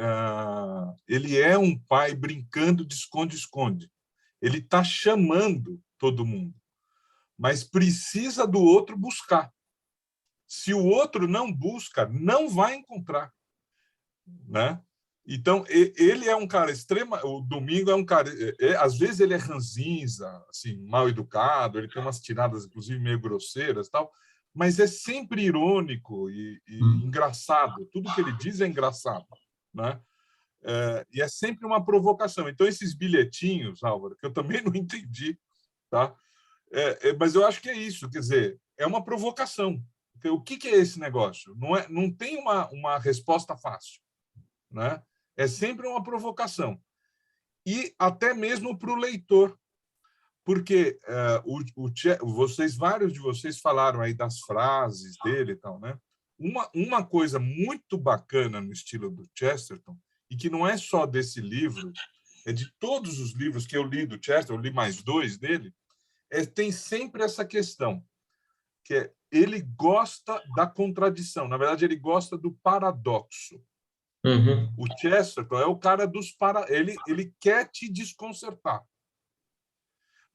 é um pai brincando de esconde-esconde. Ele está chamando todo mundo, mas precisa do outro buscar. Se o outro não busca, não vai encontrar, né? Então, ele é um cara o Domingo é um cara, às vezes ele é ranzinza, assim, mal educado, ele tem umas tiradas, inclusive, meio grosseiras, tal, mas é sempre irônico e engraçado. Tudo que ele diz é engraçado, né? E é sempre uma provocação. Então, esses bilhetinhos, Álvaro, que eu também não entendi, tá? Mas eu acho que é isso, quer dizer, é uma provocação. O que é esse negócio? Não tem uma resposta fácil, né? É sempre uma provocação. E até mesmo para o leitor, porque vários de vocês falaram aí das frases dele e tal, né? Uma coisa muito bacana no estilo do Chesterton, e que não é só desse livro, é de todos os livros que eu li do Chesterton, eu li mais 2 dele, tem sempre essa questão, que ele gosta da contradição. Na verdade, ele gosta do paradoxo. Uhum. O Chesterton é o cara dos ele quer te desconcertar.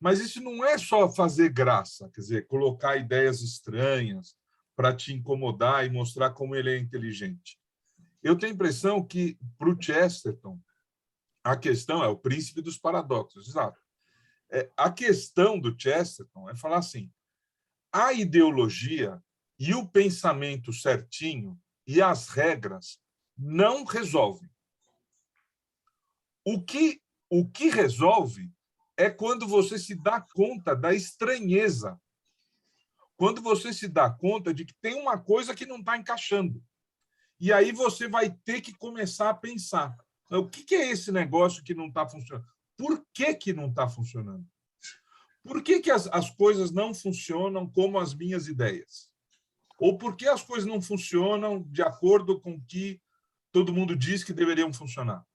Mas isso não é só fazer graça, quer dizer, colocar ideias estranhas para te incomodar e mostrar como ele é inteligente. Eu tenho a impressão que, para o Chesterton, a questão é o príncipe dos paradoxos, exato. A questão do Chesterton é falar assim, a ideologia e o pensamento certinho e as regras não resolvem. O que resolve é quando você se dá conta da estranheza, quando você se dá conta de que tem uma coisa que não está encaixando. E aí você vai ter que começar a pensar, o que é esse negócio que não está funcionando? Por que não está funcionando? Por que as coisas não funcionam como as minhas ideias? Ou por que as coisas não funcionam de acordo com o que todo mundo diz que deveriam funcionar?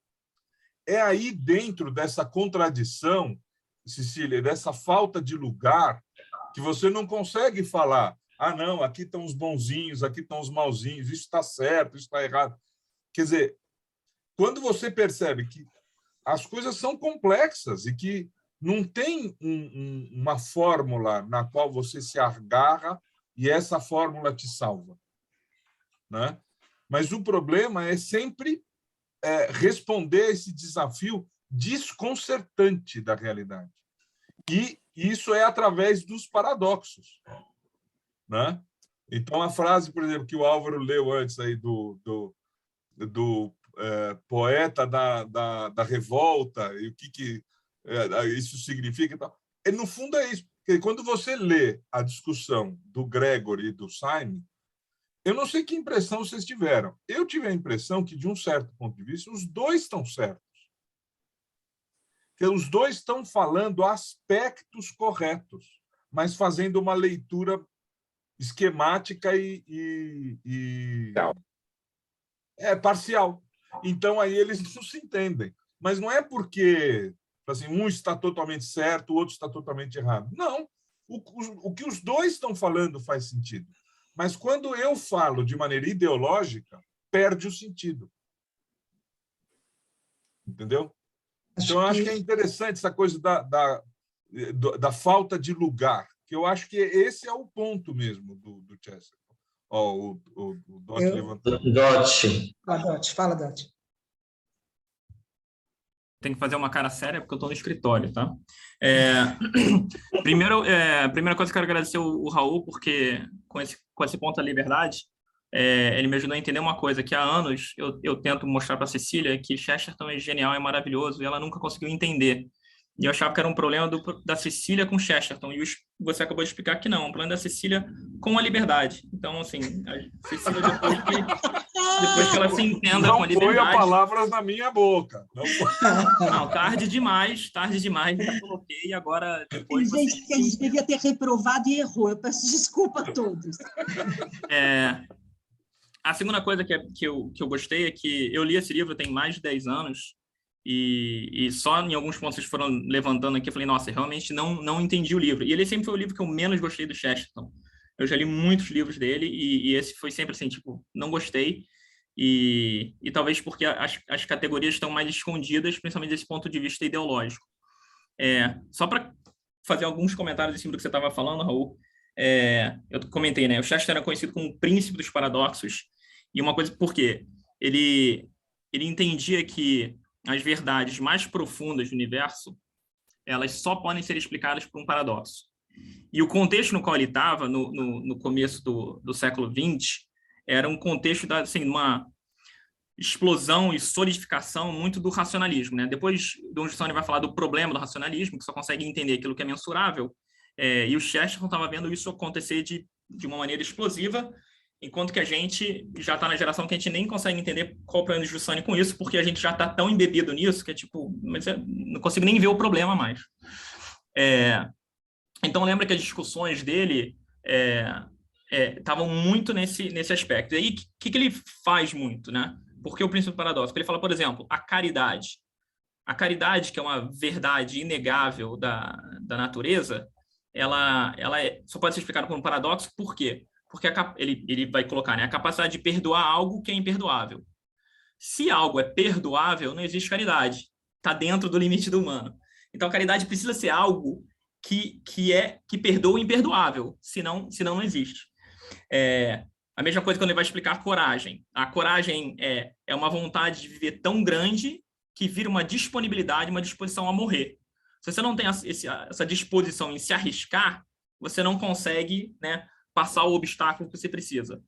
É aí dentro dessa contradição, Cecília, dessa falta de lugar, que você não consegue falar, não, aqui estão os bonzinhos, aqui estão os mauzinhos, isso está certo, isso está errado. Quer dizer, quando você percebe que as coisas são complexas e que não tem uma fórmula na qual você se agarra e essa fórmula te salva, né? Mas o problema é sempre responder a esse desafio desconcertante da realidade. E isso é através dos paradoxos, né? Então, a frase, por exemplo, que o Álvaro leu antes aí do poeta da revolta e o que isso significa e tal. No fundo, é isso. Porque quando você lê a discussão do Gregory e do Simon, eu não sei que impressão vocês tiveram. Eu tive a impressão que, de um certo ponto de vista, os dois estão certos. Que os dois estão falando aspectos corretos, mas fazendo uma leitura esquemática e parcial. Então, aí eles não se entendem. Mas não é porque assim, um está totalmente certo, o outro está totalmente errado. Não. O que os dois estão falando faz sentido. Mas quando eu falo de maneira ideológica, perde o sentido. Entendeu? Então, eu acho que é interessante essa coisa da falta de lugar, que eu acho que esse é o ponto mesmo do Chesterton. O Dot levantou. Fala, Dot. Tem que fazer uma cara séria porque eu estou no escritório, tá? Primeiro, primeira coisa que eu quero agradecer o Raul, porque com esse ponto da liberdade, ele me ajudou a entender uma coisa, que há anos eu tento mostrar para a Cecília que Chesterton é genial, é maravilhoso, e ela nunca conseguiu entender. E eu achava que era um problema da Cecília com Chesterton, e você acabou de explicar que não, é um problema da Cecília com a liberdade. Então, assim, a Cecília, depois que ela se entenda com a liberdade... Não foi a palavras na minha boca. Não, tarde demais, já coloquei, e agora... Depois tem gente que a gente devia ter reprovado e errou, eu peço desculpa a todos. A segunda coisa que eu gostei é que eu li esse livro tem mais de 10 anos, e só em alguns pontos vocês foram levantando aqui, eu falei, nossa, realmente não entendi o livro. E ele sempre foi o livro que eu menos gostei do Chesterton. Eu já li muitos livros dele, e esse foi sempre assim, tipo, não gostei, e talvez porque as categorias estão mais escondidas, principalmente desse ponto de vista ideológico. Só para fazer alguns comentários em cima do que você estava falando, Raul, eu comentei, né, o Chesterton era conhecido como o príncipe dos paradoxos, e uma coisa, por quê? Ele entendia que as verdades mais profundas do universo, elas só podem ser explicadas por um paradoxo. E o contexto no qual ele estava, no começo do século XX, era um contexto de uma explosão e solidificação muito do racionalismo, né? Depois, Dom Giussani vai falar do problema do racionalismo, que só consegue entender aquilo que é mensurável, e o Chesterton estava vendo isso acontecer de uma maneira explosiva, enquanto que a gente já está na geração que a gente nem consegue entender qual o problema do Giussani com isso, porque a gente já está tão embebido nisso que é tipo, mas não consigo nem ver o problema mais. Então, lembra que as discussões dele estavam muito nesse aspecto. E aí, o que ele faz muito, né? Porque o princípio do paradoxo? Ele fala, por exemplo, a caridade. A caridade, que é uma verdade inegável da natureza, ela só pode ser explicada por um paradoxo, por quê? Porque ele vai colocar, né, a capacidade de perdoar algo que é imperdoável. Se algo é perdoável, não existe caridade. Está dentro do limite do humano. Então, a caridade precisa ser algo que perdoa o imperdoável, senão não existe. A mesma coisa quando ele vai explicar a coragem. A coragem é uma vontade de viver tão grande que vira uma disponibilidade, uma disposição a morrer. Se você não tem essa disposição em se arriscar, você não consegue, né, passar o obstáculo que você precisa.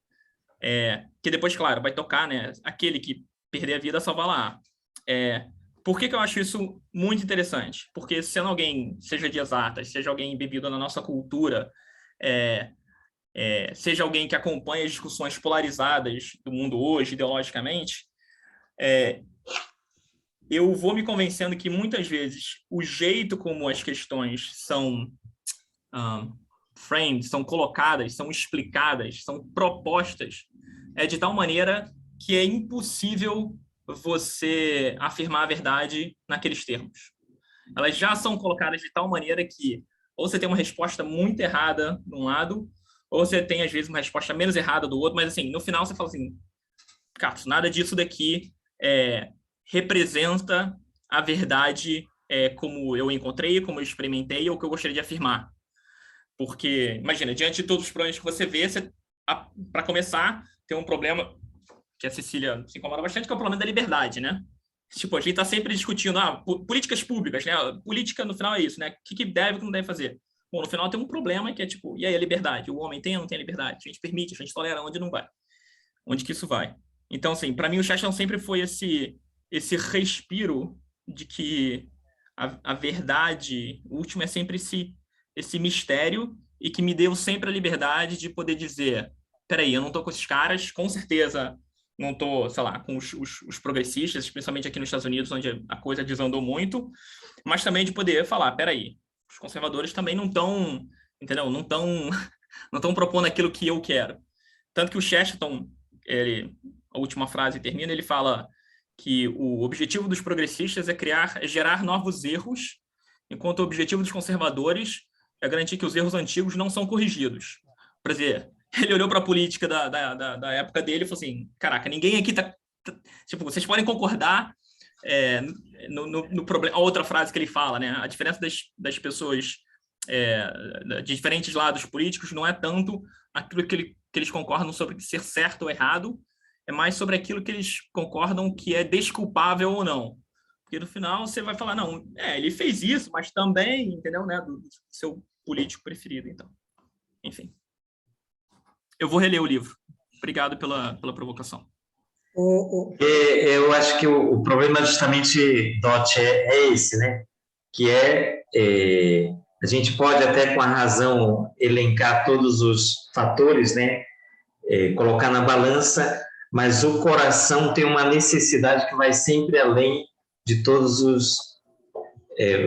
Que depois, claro, vai tocar, né, aquele que perder a vida salva lá. Por que eu acho isso muito interessante? Porque sendo alguém, seja de exatas, seja alguém embebido na nossa cultura, seja alguém que acompanha as discussões polarizadas do mundo hoje, ideologicamente, eu vou me convencendo que muitas vezes o jeito como as questões são framed, são colocadas, são explicadas, são propostas, de tal maneira que é impossível você afirmar a verdade naqueles termos. Elas já são colocadas de tal maneira que ou você tem uma resposta muito errada de um lado, ou você tem, às vezes, uma resposta menos errada do outro, mas, assim, no final você fala assim, Carlos, nada disso daqui representa a verdade como eu encontrei, como eu experimentei, ou que eu gostaria de afirmar. Porque, imagina, diante de todos os problemas que você vê, para começar, tem um problema que a Cecília se incomoda bastante, que é o problema da liberdade, né? Tipo, a gente está sempre discutindo políticas públicas, né? Política, no final, é isso, né? O que deve e o que não deve fazer. Bom, no final tem um problema que é tipo, e aí a liberdade? O homem tem ou não tem a liberdade? A gente permite, a gente tolera, onde não vai? Onde que isso vai? Então, assim, para mim o Chesterton sempre foi esse respiro de que a verdade, o último é sempre esse mistério e que me deu sempre a liberdade de poder dizer, peraí, eu não estou com esses caras, com certeza não estou, sei lá, com os progressistas, principalmente aqui nos Estados Unidos, onde a coisa desandou muito, mas também de poder falar, peraí, os conservadores também não estão, entendeu? Não estão propondo aquilo que eu quero. Tanto que o Chesterton, a última frase termina, ele fala que o objetivo dos progressistas é gerar novos erros, enquanto o objetivo dos conservadores é garantir que os erros antigos não são corrigidos. Por exemplo, ele olhou para a política da época dele e falou assim, caraca, ninguém aqui tipo, vocês podem concordar no problema. A outra frase que ele fala, né? A diferença das pessoas de diferentes lados políticos não é tanto aquilo que eles concordam sobre ser certo ou errado, é mais sobre aquilo que eles concordam que é desculpável ou não. Porque no final você vai falar, não, ele fez isso, mas também, entendeu, né, do seu político preferido, então. Enfim. Eu vou reler o livro. Obrigado pela provocação. Eu acho que o problema justamente, Dot, é esse, né? Que a gente pode até com a razão elencar todos os fatores, né? Colocar na balança, mas o coração tem uma necessidade que vai sempre além de todos os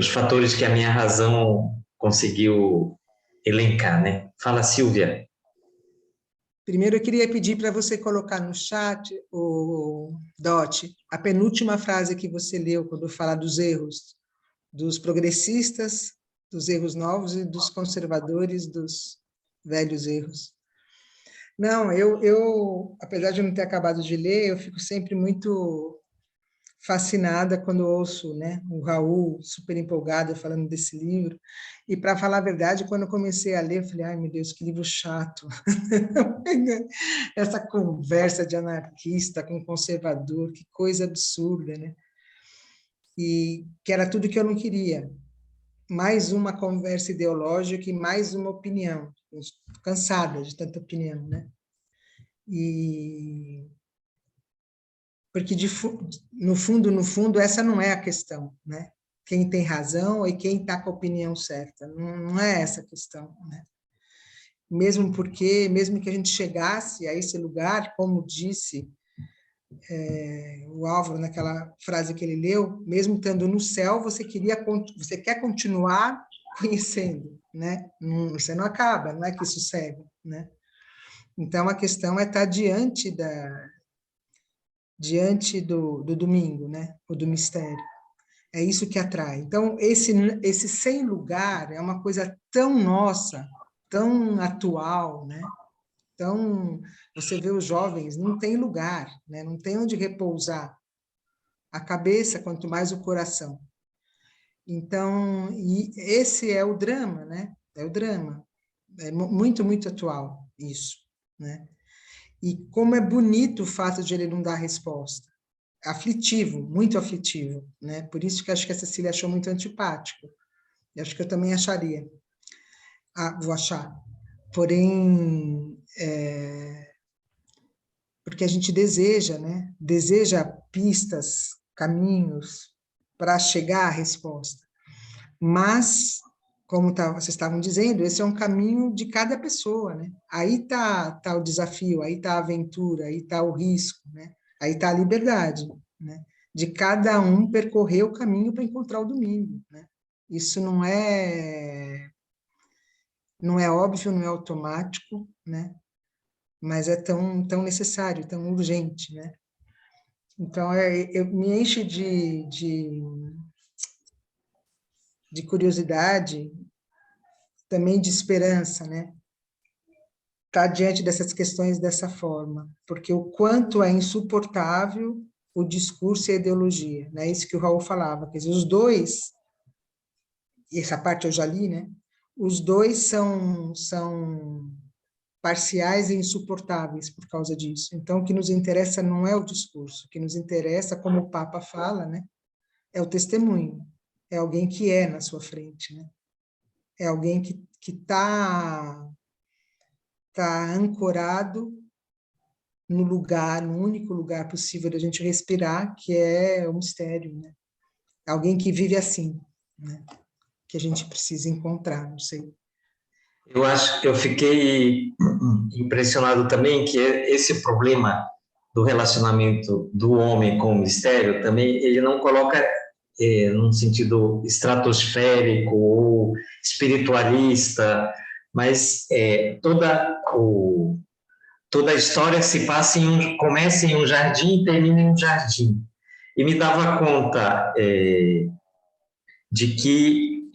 fatores que a minha razão conseguiu elencar, né? Fala, Silvia. Primeiro, eu queria pedir para você colocar no chat, o Dot, a penúltima frase que você leu quando fala dos erros, dos progressistas, dos erros novos e dos conservadores, dos velhos erros. Não, eu apesar de eu não ter acabado de ler, eu fico sempre muito fascinada quando ouço, né, o Raul super empolgado falando desse livro. E, para falar a verdade, quando eu comecei a ler, eu falei, ai, meu Deus, que livro chato. Essa conversa de anarquista com conservador, que coisa absurda, né? E que era tudo que eu não queria. Mais uma conversa ideológica e mais uma opinião. Estou cansada de tanta opinião, né? Porque, no fundo, essa não é a questão, né? Quem tem razão e quem está com a opinião certa. Não é essa a questão, né? Mesmo que a gente chegasse a esse lugar, como disse o Álvaro naquela frase que ele leu, mesmo estando no céu, você quer continuar conhecendo, né? Você não acaba, não é que isso segue, né? Então, a questão é estar diante do domingo, né? Ou do mistério. É isso que atrai. Então, esse sem lugar é uma coisa tão nossa, tão atual, né? Então, você vê os jovens, não tem lugar, né? Não tem onde repousar a cabeça, quanto mais o coração. Então, e esse é o drama, né? É o drama. É muito, muito atual isso, né? E como é bonito o fato de ele não dar resposta. Aflitivo, muito aflitivo, né? Por isso que acho que a Cecília achou muito antipático. Eu acho que eu também acharia. Vou achar. Porém, porque a gente deseja, né? Deseja pistas, caminhos para chegar à resposta. Mas, como vocês estavam dizendo, esse é um caminho de cada pessoa, né? Aí tá o desafio, aí tá a aventura, aí tá o risco, né? Aí tá a liberdade, né? De cada um percorrer o caminho para encontrar o domingo, né? Isso não é óbvio, não é automático, né? Mas é tão necessário, tão urgente, né? Então, me enche de curiosidade, também de esperança, né? Estar diante dessas questões dessa forma, porque o quanto é insuportável o discurso e a ideologia, né? Isso que o Raul falava, quer dizer, os dois, e essa parte eu já li, né? Os dois são parciais e insuportáveis por causa disso. Então, o que nos interessa não é o discurso, o que nos interessa, como o Papa fala, né? É o testemunho, é alguém que é na sua frente, né? É alguém que está ancorado no único lugar possível da gente respirar, que é o mistério, né? Alguém que vive assim, né? Que a gente precisa encontrar, não sei. Eu fiquei impressionado também que esse problema do relacionamento do homem com o mistério também ele não coloca num sentido estratosférico ou espiritualista, mas toda a história se passa começa em um jardim e termina em um jardim. E me dava conta de que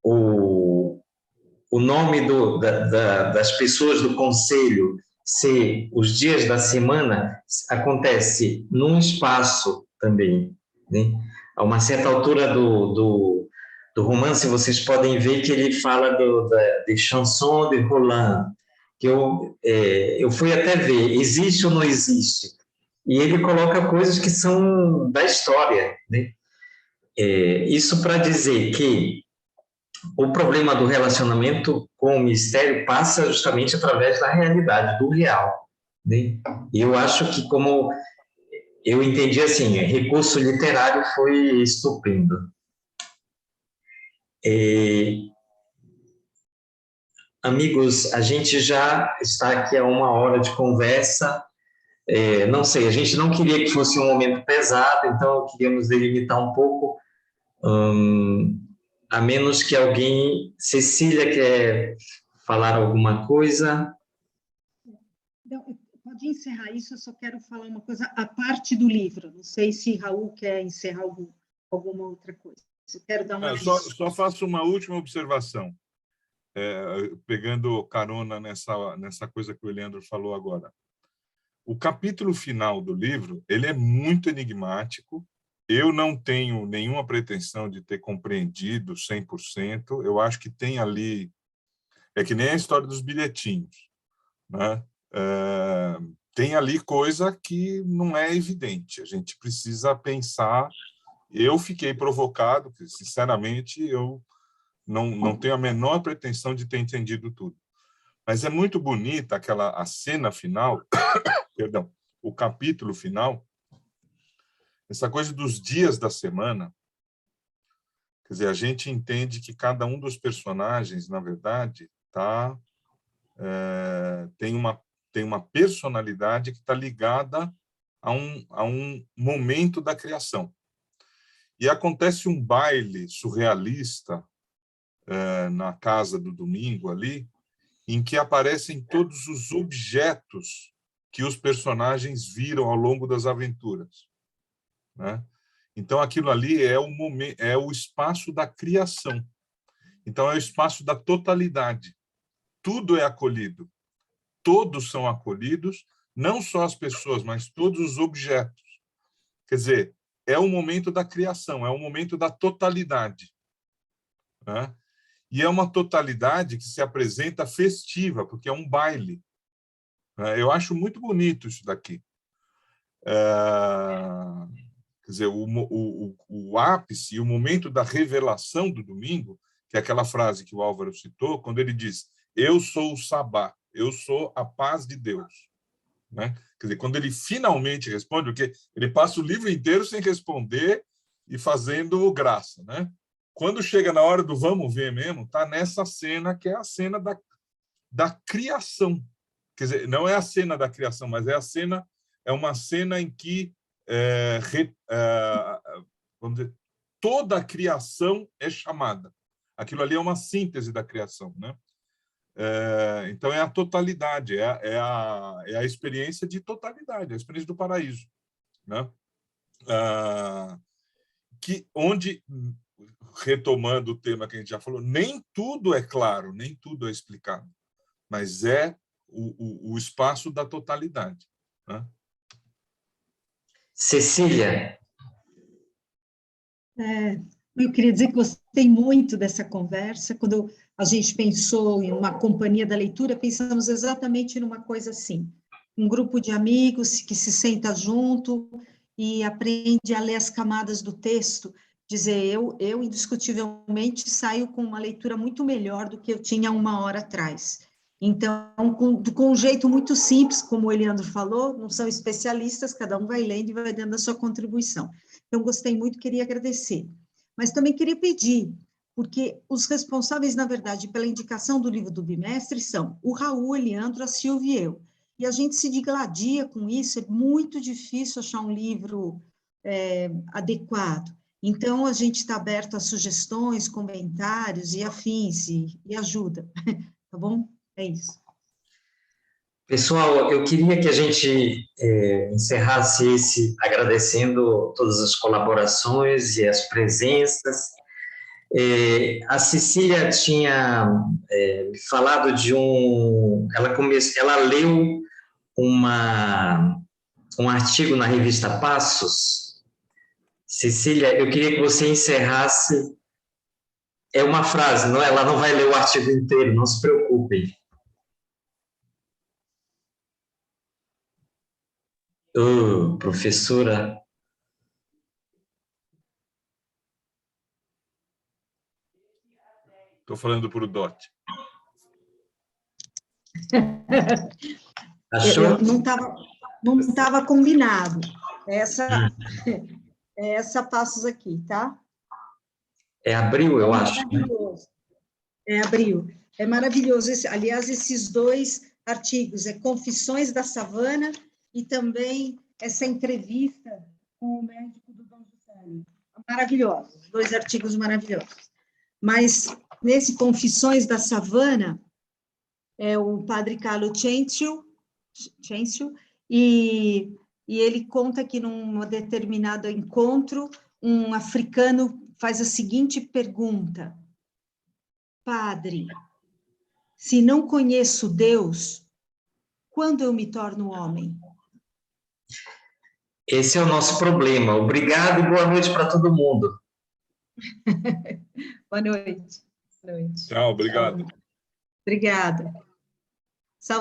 o nome das pessoas do conselho ser os dias da semana acontece num espaço também, né? A uma certa altura do romance, vocês podem ver que ele fala de chanson de Roland, que eu fui até ver, existe ou não existe? E ele coloca coisas que são da história, né? Isso para dizer que o problema do relacionamento com o mistério passa justamente através da realidade, do real, né? E eu acho que, como eu entendi assim, recurso literário foi estupendo. Amigos, a gente já está aqui há 1 hora de conversa. Não sei, a gente não queria que fosse um momento pesado, então queríamos delimitar um pouco, a menos que alguém... Cecília quer falar alguma coisa? Não, pode encerrar isso, eu só quero falar uma coisa, a parte do livro. Não sei se Raul quer encerrar alguma outra coisa. Eu quero dar uma... Só faço uma última observação, pegando carona nessa coisa que o Leandro falou agora. O capítulo final do livro, ele é muito enigmático. Eu não tenho nenhuma pretensão de ter compreendido 100%. Eu acho que tem ali... É que nem a história dos bilhetinhos, né? Tem ali coisa que não é evidente. A gente precisa pensar. Eu fiquei provocado, porque, sinceramente, eu não tenho a menor pretensão de ter entendido tudo. Mas é muito bonita a cena final, perdão, o capítulo final, essa coisa dos dias da semana. Quer dizer, a gente entende que cada um dos personagens, na verdade, tem uma personalidade que está ligada a um momento da criação. E acontece um baile surrealista na casa do Domingo ali, em que aparecem todos os objetos que os personagens viram ao longo das aventuras, né? Então, aquilo ali é o espaço da criação. Então, é o espaço da totalidade. Tudo é acolhido. Todos são acolhidos, não só as pessoas, mas todos os objetos. Quer dizer, é o momento da criação, é o momento da totalidade, né? E é uma totalidade que se apresenta festiva, porque é um baile. Eu acho muito bonito isso daqui. Quer dizer, o ápice, o momento da revelação do Domingo, que é aquela frase que o Álvaro citou, quando ele diz: eu sou o Sabá, eu sou a paz de Deus, né? Quer dizer, quando ele finalmente responde, porque ele passa o livro inteiro sem responder e fazendo graça, né? Quando chega na hora do vamos ver mesmo, está nessa cena que é a cena da criação. Quer dizer, não é a cena da criação, mas é uma cena em que vamos dizer, toda a criação é chamada. Aquilo ali é uma síntese da criação, né? Então, é a totalidade, é a experiência de totalidade, a experiência do paraíso, né? Onde, retomando o tema que a gente já falou, nem tudo é claro, nem tudo é explicado, mas é o espaço da totalidade, né? Cecília. Eu queria dizer que gostei muito dessa conversa. Quando a gente pensou em uma companhia da leitura, pensamos exatamente numa coisa assim: um grupo de amigos que se senta junto e aprende a ler as camadas do texto. Dizer, eu indiscutivelmente saio com uma leitura muito melhor do que eu tinha 1 hora atrás. Então, com um jeito muito simples, como o Eliandro falou, não são especialistas, cada um vai lendo e vai dando a sua contribuição. Então, gostei muito, queria agradecer. Mas também queria pedir, porque os responsáveis, na verdade, pela indicação do livro do bimestre são o Raul, o Eliandro, a Silvia e eu. E a gente se digladia com isso, é muito difícil achar um livro adequado. Então, a gente está aberto a sugestões, comentários e afins, e ajuda, tá bom? É isso. Pessoal, eu queria que a gente encerrasse agradecendo todas as colaborações e as presenças. A Cecília tinha falado de ela leu um artigo na revista Passos, Cecília, eu queria que você encerrasse. É uma frase, não? Ela não vai ler o artigo inteiro, não se preocupem. Professora. Estou falando para o Dot. Achou? Não tava combinado. Essa passos aqui, tá? É abril, eu acho. Maravilhoso. É abril. É maravilhoso. Aliás, esses dois artigos, Confissões da Savana e também essa entrevista com o médico do Dom Juscelio. Maravilhosos, 2 artigos maravilhosos. Mas, nesse Confissões da Savana, é o padre Carlo Cencio, e ele conta que num determinado encontro, um africano faz a seguinte pergunta: Padre, se não conheço Deus, quando eu me torno homem? Esse é o nosso problema. Obrigado e boa noite para todo mundo. Boa noite. Tchau, obrigado. Obrigada.